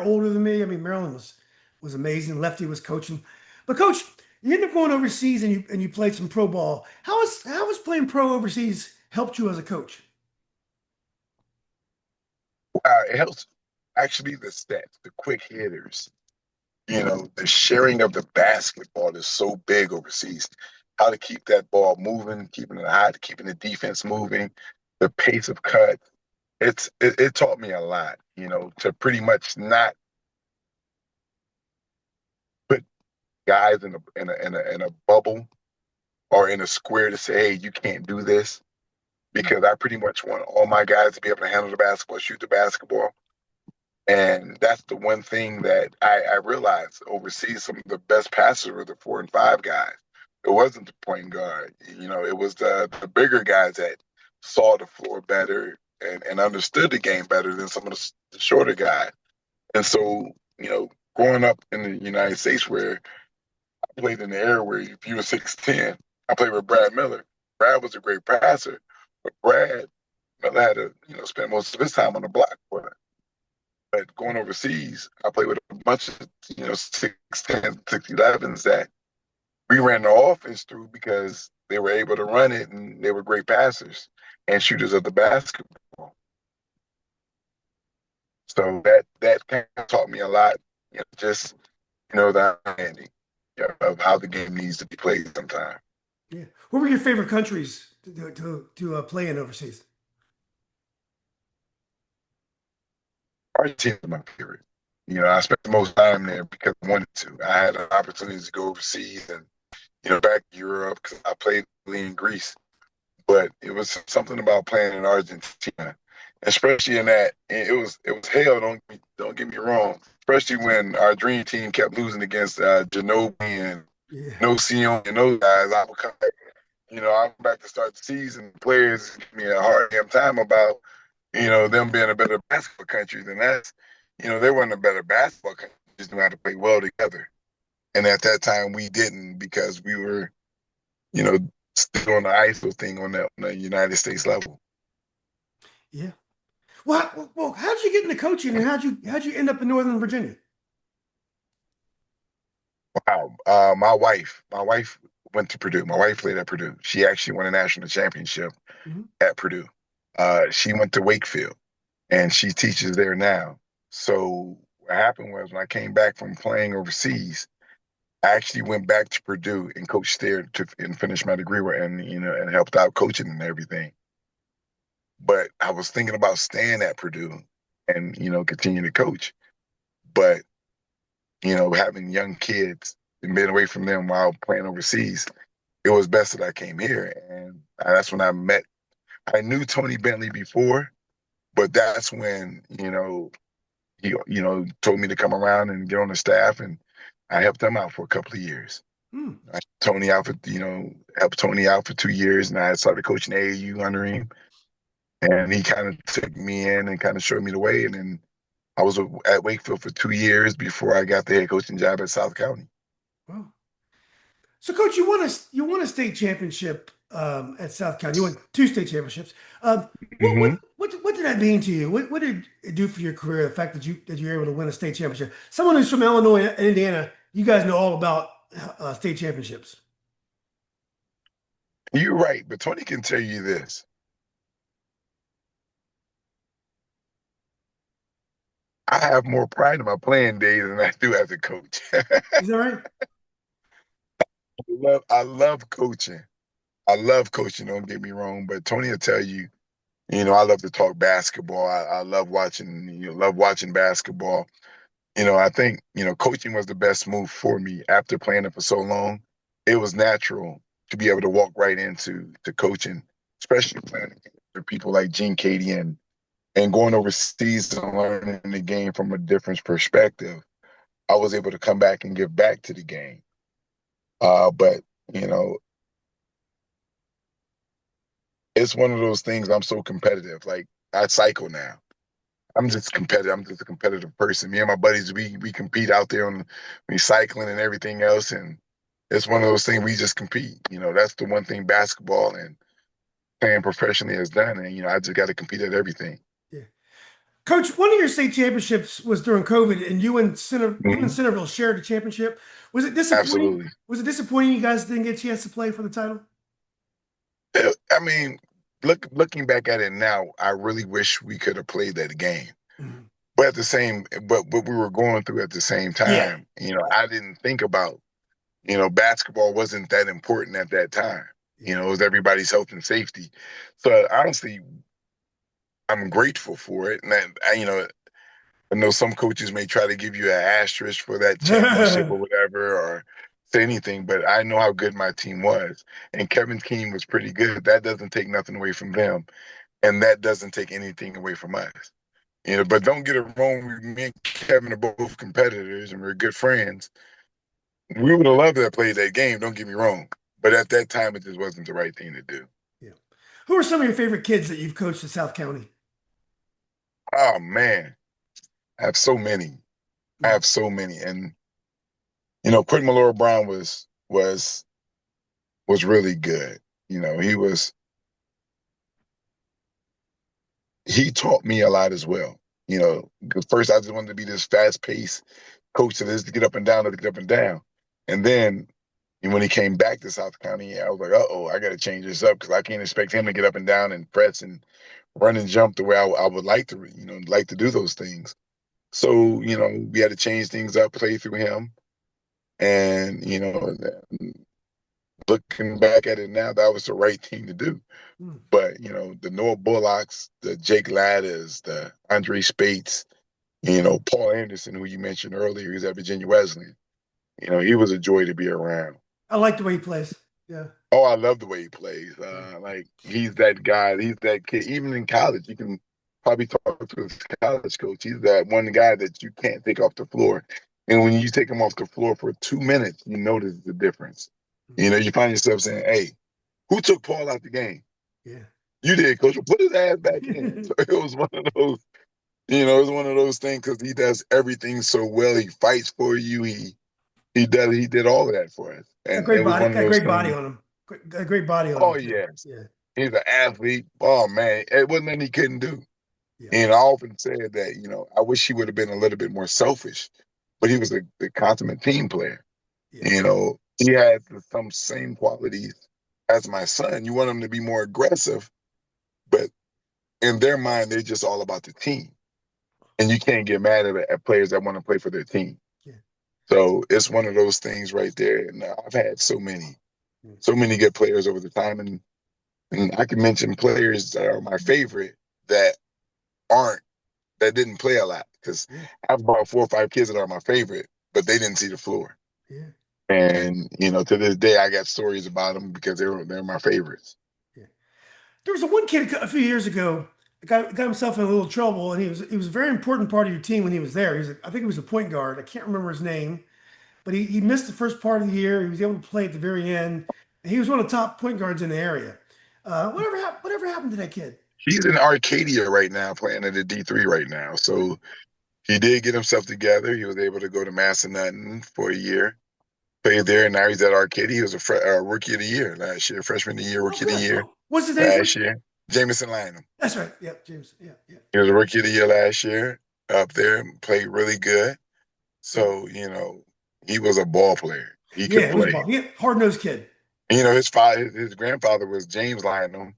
older than me. I mean, Maryland was amazing. Lefty was coaching, but coach, you ended up going overseas and you played some pro ball. How has playing pro overseas helped you as a coach? It helps actually the stats, the quick hitters. The sharing of the basketball is so big overseas. How to keep that ball moving, keeping it hot, keeping the defense moving, the pace of cut. It taught me a lot, to pretty much not put guys in a bubble or in a square to say, hey, you can't do this. Because I pretty much want all my guys to be able to handle the basketball, shoot the basketball. And that's the one thing that I realized overseas. Some of the best passers were the 4 and 5 guys. It wasn't the point guard. It was the bigger guys that saw the floor better and understood the game better than some of the shorter guys. And so, growing up in the United States where I played in the era where if you were 6'10", I played with Brad Miller. Brad was a great passer, but Brad Miller had to, spend most of his time on the block for it. But going overseas, I played with a bunch of, 6'10", 6'11s that we ran the offense through because they were able to run it and they were great passers and shooters of the basketball. So that kind of taught me a lot, just the understanding of how the game needs to be played sometimes. Yeah. What were your favorite countries to play in overseas? Argentina is my favorite. I spent the most time there because I wanted to. I had an opportunity to go overseas and back in Europe because I played in Greece. But it was something about playing in Argentina, especially in that it was hell. Don't get me wrong. Especially when our dream team kept losing against Ginobili and Yeah. No Sion and those guys. I would come back. I went back to start the season. Players give me a hard damn time about them being a better basketball country than us. They weren't a better basketball country. Just knew how to play well together. And at that time, we didn't because we were you know, still on the ISO thing on the United States level. Yeah. Well, how'd you get into coaching and how'd you end up in Northern Virginia? Wow. My wife went to Purdue. My wife played at Purdue. She actually won a national championship Mhm. at Purdue. She went to Wakefield and she teaches there now. So what happened was when I came back from playing overseas, I actually went back to Purdue and coached there and finished my degree and helped out coaching and everything. But I was thinking about staying at Purdue and continue to coach. But having young kids and being away from them while playing overseas, it was best that I came here. And that's when I knew Tony Bentley before, but that's when, he, told me to come around and get on the staff and I helped him out for a couple of years. Hmm. Helped Tony out for 2 years and I started coaching AAU under him. And he kind of took me in and kind of showed me the way. And then I was at Wakefield for 2 years before I got the head coaching job at South County. Wow. So, Coach, you won a state championship at South County. You won two state championships. What what Hmm. what did that mean to you? What did it do for your career? The fact that you were able to win a state championship. Someone who's from Illinois and Indiana, you guys know all about state championships. You're right, but Tony can tell you this. I have more pride in my playing days than I do as a coach. Is that right? I love coaching. I love coaching, don't get me wrong, but Tony will tell you, I love to talk basketball. I love watching basketball. I think, coaching was the best move for me after playing it for so long. It was natural to be able to walk right into to coaching, especially playing for people like Gene Keady and going overseas and learning the game from a different perspective. I was able to come back and give back to the game. But you know, it's one of those things. I'm so competitive. Like I cycle now. I'm just competitive. I'm just a competitive person. Me and my buddies, we compete out there on recycling and everything else, and it's one of those things we just compete. That's the one thing basketball and playing professionally has done, and I just got to compete at everything. Yeah. Coach, one of your state championships was during COVID, and you and Hmm. Centerville shared the championship. Was it disappointing? Absolutely. Was it disappointing you guys didn't get a chance to play for the title? I mean, looking back at it now, I really wish we could have played that game. Mhm. But what we were going through at the same Yeah. time, I didn't think about, basketball wasn't that important at that time. Yeah. It was everybody's health and safety. So honestly, I'm grateful for it. And I know some coaches may try to give you an asterisk for that championship or whatever, or say anything, but I know how good my team was. And Kevin's team was pretty good. That doesn't take nothing away from them. And that doesn't take anything away from us. But don't get it wrong. Me and Kevin are both competitors and we're good friends. We would have loved to have played that game, don't get me wrong. But at that time, it just wasn't the right thing to do. Yeah. Who are some of your favorite kids that you've coached at South County? Oh, man. I have so many. I Mm. have so many. And, Quentin Malora Brown was really good. He taught me a lot as well. Because first I just wanted to be this fast paced coach that is to get up and down, to get up and down. And then when he came back to South County, I was like, oh, I got to change this up because I can't expect him to get up and down and press and run and jump the way I would like to do those things. So, we had to change things up, play through him. And, looking back at it now, that was the right thing to do. Mm. But, the Noah Bullocks, the Jake Ladders, the Andre Spates, Paul Anderson, who you mentioned earlier, he's at Virginia Wesleyan. He was a joy to be around. I like the way he plays. Yeah. Oh, I love the way he plays. Yeah. Like he's that guy. He's that kid. Even in college, you can probably talk to his college coach. He's that one guy that you can't take off the floor. And when you take him off the floor for 2 minutes, you notice the difference. You find yourself saying, "Hey, who took Paul out the game? Yeah. You did, coach. Well, put his ass back in." So it was one of those. It was one of those things because he does everything so well. He fights for you. He did all of that for us, Got and it great was body. one of Got those great body things. on him. Got great body on Oh him too. yes, Yeah. he's an athlete. Oh man, it wasn't nothing he couldn't do. Yeah. And I often said that I wish he would have been a little bit more selfish, but he was the consummate team player. Yeah. He had some same qualities as my son. You want him to be more aggressive, but in their mind, they're just all about the team, and you can't get mad at players that want to play for their team. Yeah. So it's one of those things right there. And I've had Yeah. so many good players over the time, and I can mention players that are my favorite that aren't that didn't play a lot because Yeah. I have about 4 or 5 kids that are my favorite, but they didn't see the floor. Yeah. And to this day, I got stories about them because they're my favorites. Yeah. There was a one kid a few years ago got himself in a little trouble, and he was a very important part of your team when he was there. I think he was a point guard. I can't remember his name, but he missed the first part of the year. He was able to play at the very end. And he was one of the top point guards in the area. Whatever happened to that kid? He's in Arcadia right now, playing at the D3 right now. So he did get himself together. He was able to go to Massanutten for a year, played there, and now he's at Arcadia. He was a rookie of the year last year, freshman of the year, Oh, rookie of the good. year Oh, what's his name, sir? last year. Jameson Lynham. That's right. Yep, James. Yeah, yeah, He was a rookie of the year last year up there, played really good. yeah. So, he was a ball player. He Yeah, could it was play. ball. Yeah, hard nosed kid. His father, his grandfather was James Lynham,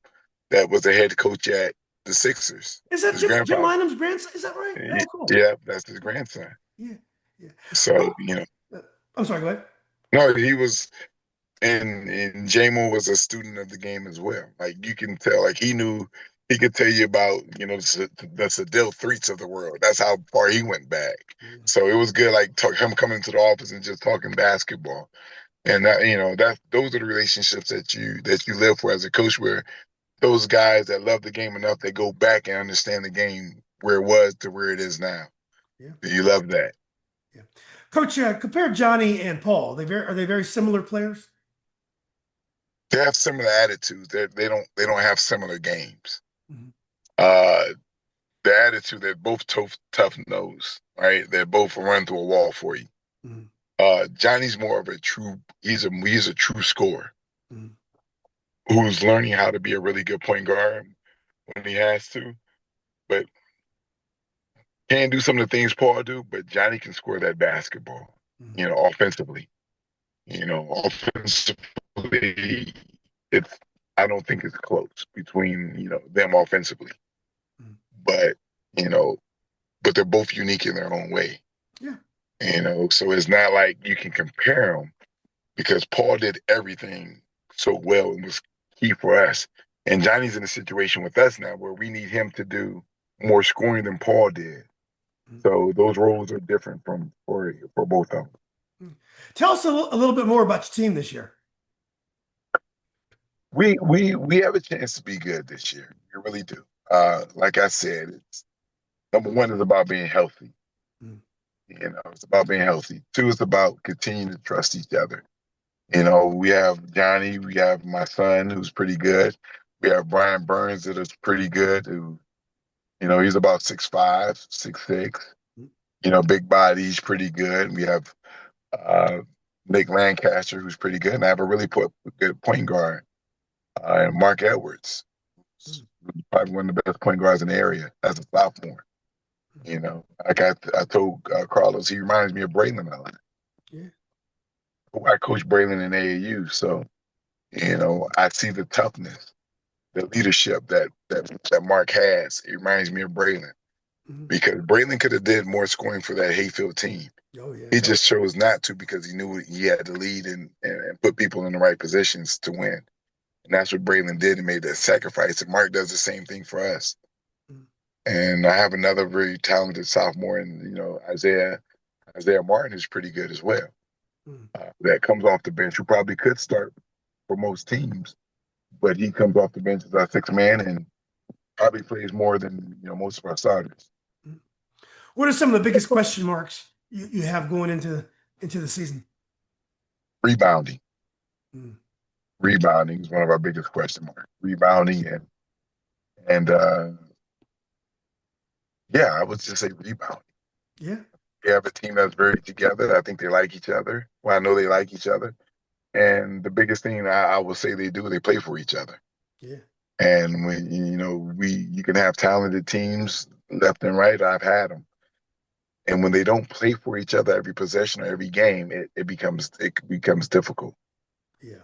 that was the head coach at the Sixers. Is that His Jim grandfather. Lynam's grandson? Is that right? Oh, cool. Yeah, that's his grandson. Yeah, yeah. So, Oh, I'm sorry. Go ahead. no, he was, and Jamo was a student of the game as well. Like you can tell, like he could tell you about, the Sadil Threats of the world. That's how far he went back. Yeah, So it was good, like him coming to the office and just talking basketball. And those are the relationships that you live for as a coach, where those guys that love the game enough, they go back and understand the game where it was to where it is now. yeah, You love that. yeah. Coach, compare Johnny and Paul. Are they very similar players? They have similar attitudes. They don't have similar games. Mhm. Uh, the attitude, they're both tough nose, right? They're both run through a wall for you. Mhm. Johnny's more of he's a true scorer Mhm. who's learning how to be a really good point guard when he has to, but can't do some of the things Paul do. But Johnny can score that basketball, Mhm. offensively. Offensively, it's I don't think it's close between them offensively, Mhm. but you know, but they're both unique in their own way. Yeah, So it's not like you can compare them because Paul did everything so well and was key for us. And Johnny's in a situation with us now where we need him to do more scoring than Paul did. Mhm. So those roles are different for both of them. Mhm. Tell us a little bit more about your team this year. We have a chance to be good this year. We really do. Like I said, it's number one is about being healthy. Mhm. It's about being healthy. Two, it's about continuing to trust each other. We have Johnny, we have my son who's pretty good. We have Brian Burns that is pretty good, who, he's about 6'5", 6'6". Mhm. Big body, he's pretty good. We have uh Nick Lancaster, who's pretty good. And I have a really good point guard, Mark Edwards, Mhm. probably one of the best point guards in the area as a sophomore. I told Carlos, he reminds me of Braylon a lot. Yeah, I coached Braylon in AAU, so I see the toughness, the leadership that Mark has. It reminds me of Braylon Mhm. because Braylon could have did more scoring for that Hayfield team. Oh yeah, He just chose not to because he knew he had to lead and put people in the right positions to win. And that's what Braylon did and made that sacrifice. And Mark does the same thing for us. Mhm. And I have another very talented sophomore in, Isaiah Martin, who's pretty good as well. Mm. that comes off the bench, who probably could start for most teams, but he comes off the bench as our sixth man and probably plays more than most of our starters. Mm. What are some of the biggest question marks you have going into the season? Rebounding, Mm. rebounding is one of our biggest question marks. Rebounding and yeah, I would just say rebounding. Yeah, We have a team that's very together. I think they like each other. Well, I know they like each other. And the biggest thing I will say they do, they play for each other. yeah, And when you can have talented teams left and right. I've had them, and when they don't play for each other every possession or every game, it becomes difficult. yeah.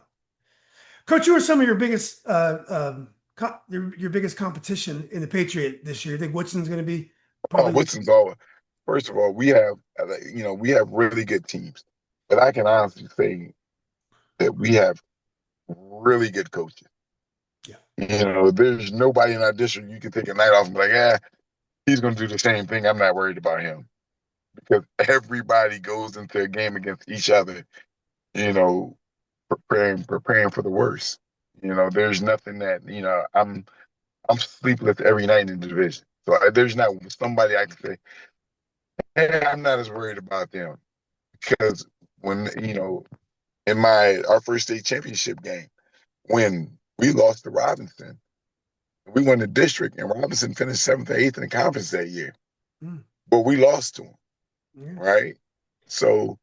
Coach, who are some of your biggest your biggest competition in the Patriot this year? You think Woodson's going to be Oh, probably? Woodson's all. First of all, we have really good teams, but I can honestly say that we have really good coaches. Yeah, There's nobody in our district you can take a night off and be like, he's going to do the same thing. I'm not worried about him because everybody goes into a game against each other, you know, preparing for the worst. There's nothing that I'm sleepless every night in the division. So there's not somebody I can say, hey, I'm not as worried about them because when in our first state championship game when we lost to Robinson, we won the district, and Robinson finished seventh or eighth in the conference that year, mm, but we lost to them, yeah, right? So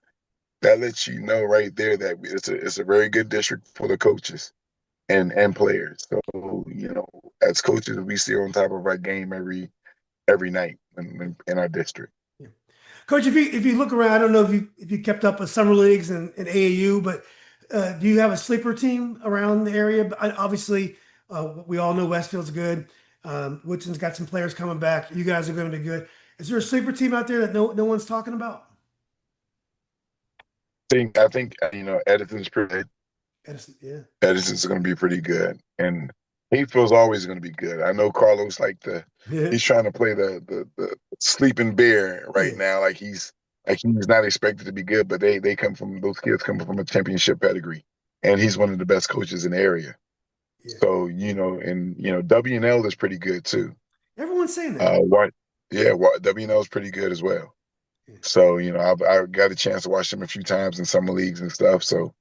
that lets you know right there that it's a very good district for the coaches and players. So as coaches, we stay on top of our game every night in our district. yeah. Coach, if you look around, I don't know if you kept up with summer leagues and AAU, but do you have a sleeper team around the area? But obviously, we all know Westfield's good. Woodson's got some players coming back. You guys are going to be good. Is there a sleeper team out there that no one's talking about? I think Edison's pretty good. Edison, yeah. Edison's going to be pretty good, and Hayfield's always going to be good. I know Carlos Yeah. he's trying to play the sleeping bear right Yeah. now, like he's not expected to be good, but those kids come from a championship pedigree, and he's one of the best coaches in the area. Yeah. So and W&L is pretty good too. Everyone's saying that. What? Yeah, W&L is pretty good as well. Yeah. So I got a chance to watch them a few times in summer leagues and stuff. So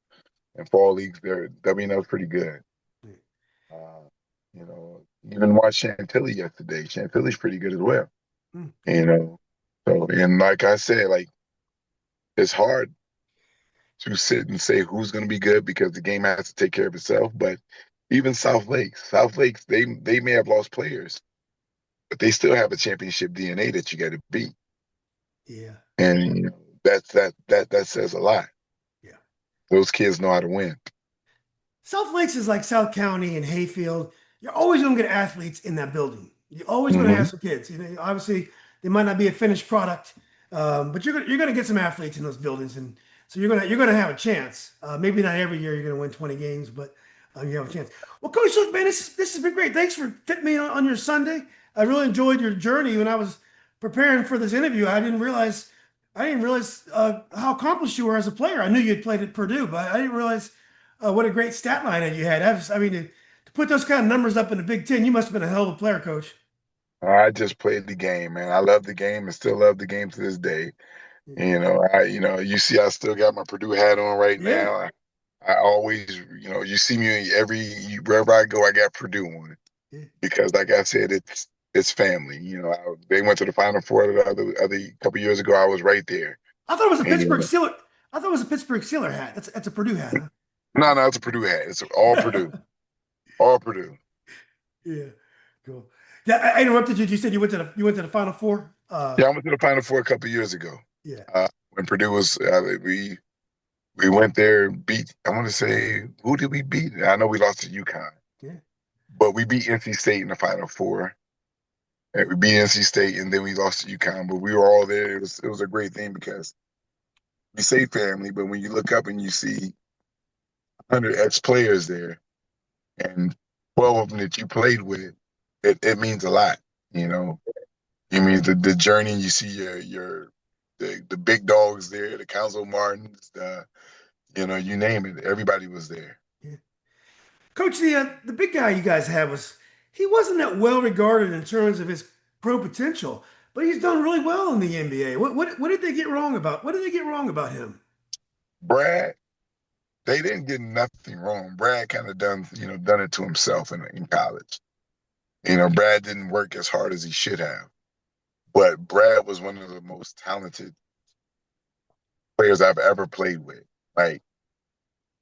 in fall leagues, W&L is pretty good. Yeah. Uh, even watched Chantilly yesterday. Chantilly's pretty good as well. Mm, You yeah. know, so and like I said, like it's hard to sit and say who's going to be good because the game has to take care of itself. But even South Lakes, they may have lost players, but they still have a championship DNA that you got to beat, Yeah. and that says a lot. Yeah. Those kids know how to win. South Lakes is like South County and Hayfield. You're always going to get athletes in that building. You're always going to Hmm. have some kids. Obviously they might not be a finished product, but you're gonna get some athletes in those buildings, and so you're gonna have a chance. Maybe not every year you're gonna win 20 games, but you have a chance. Well, Coach, look, man, this has been great. Thanks for fitting me on your Sunday. I really enjoyed your journey when I was preparing for this interview. I didn't realize how accomplished you were as a player. I knew you had played at Purdue, but I didn't realize what a great stat line that you had. I mean, to put those kind of numbers up in the Big Ten, you must have been a hell of a player, Coach. I just played the game, man. I love the game and still love the game to this day. You see, I still got my Purdue hat on right Yeah, now. I always, you see me wherever I go, I got Purdue on yeah. because, like I said, it's family. They went to the Final Four the other couple years ago. I was right there, I thought it was a and Pittsburgh Steeler. I thought it was a Pittsburgh Steeler hat. That's a Purdue hat, no, it's a Purdue hat. It's all huh? Purdue, all Purdue. Yeah, cool. Yeah, I interrupted you. You said you went to the Final Four. Yeah, I went to the Final Four a couple years ago. Yeah, When Purdue was, we went there, beat. I want to say, who did we beat? I know we lost to UConn, yeah, but we beat NC State in the Final Four. And yeah, we beat NC State, and then we lost to UConn. But we were all there. It was a great thing because we say family, but when you look up and you see 100 ex players there, and 12 of them that you played with, it means a lot. You yeah, know, it means the journey. You see your the big dogs there, the Council Martins, you name it, everybody was there. Yeah. Coach, the big guy you guys had he wasn't that well regarded in terms of his pro potential, but he's done really well in the NBA. What did they get wrong about? What did they get wrong about him? Brad, they didn't get nothing wrong. Brad kind of done it to himself in college. Brad didn't work as hard as he should have. But Brad was one of the most talented players I've ever played with. Like,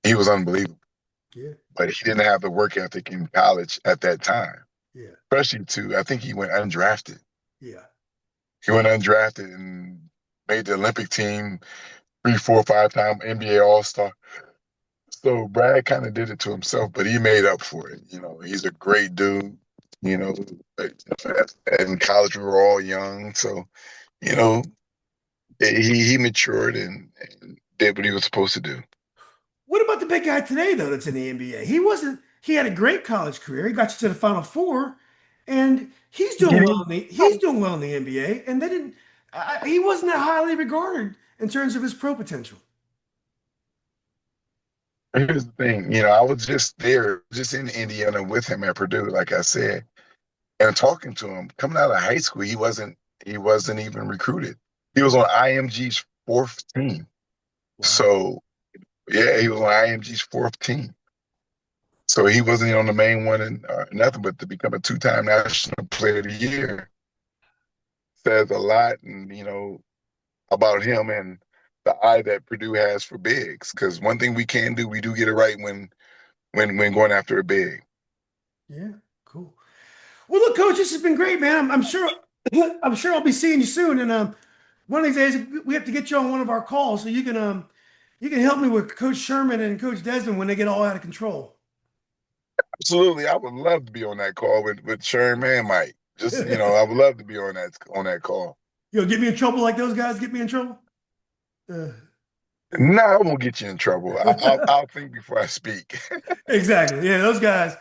he was unbelievable. Yeah, But he didn't have the work ethic in college at that time. yeah, Especially I think he went undrafted. yeah, He went undrafted and made the Olympic team 3, 4, 5-time NBA All-Star. So Brad kind of did it to himself, but he made up for it. He's a great dude. You know, in college we were all young, so you know he matured and did what he was supposed to do. What about the big guy today, though, that's in the NBA? He wasn't, he had a great college career. He got you to the Final Four, and Gene, he's doing well in the NBA, and they didn't, he wasn't that highly regarded in terms of his pro potential. here's the thing, I was just there, just in Indiana with him at Purdue, like I said, and talking to him. Coming out of high school, he wasn't even recruited. He was on IMG's fourth team. Wow. So yeah, he was on IMG's fourth team. So he wasn't on the main one and nothing, but to become a two-time National Player of the Year says a lot, and about him and the eye that Purdue has for bigs. Because one thing we can do, we do get it right when going after a big. Yeah, cool. Well, look, Coach, this has been great, man. I'm sure I'm sure I'll be seeing you soon, and one of these days we have to get you on one of our calls so you can help me with Coach Sherman and Coach Desmond when they get all out of control. Absolutely, I would love to be on that call with Sherm and Mike. Just I would love to be on that call. Get me in trouble like those guys get me in trouble. Uh, No, I won't get you in trouble. I'll think before I speak. exactly. Yeah, those guys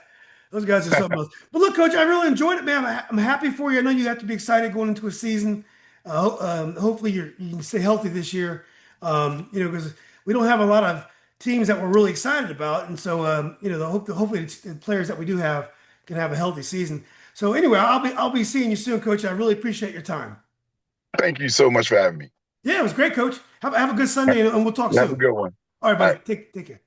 are something else. But look, Coach, I really enjoyed it, man. I'm happy for you. I know you have to be excited going into a season. Hopefully, you can stay healthy this year. Because we don't have a lot of teams that we're really excited about, and so hopefully the players that we do have can have a healthy season. So anyway, I'll be seeing you soon, Coach. I really appreciate your time. Thank you so much for having me. Yeah, it was great, Coach. Have a good Sunday, and we'll talk Have a soon. good one. All right, All buddy. right. Take care.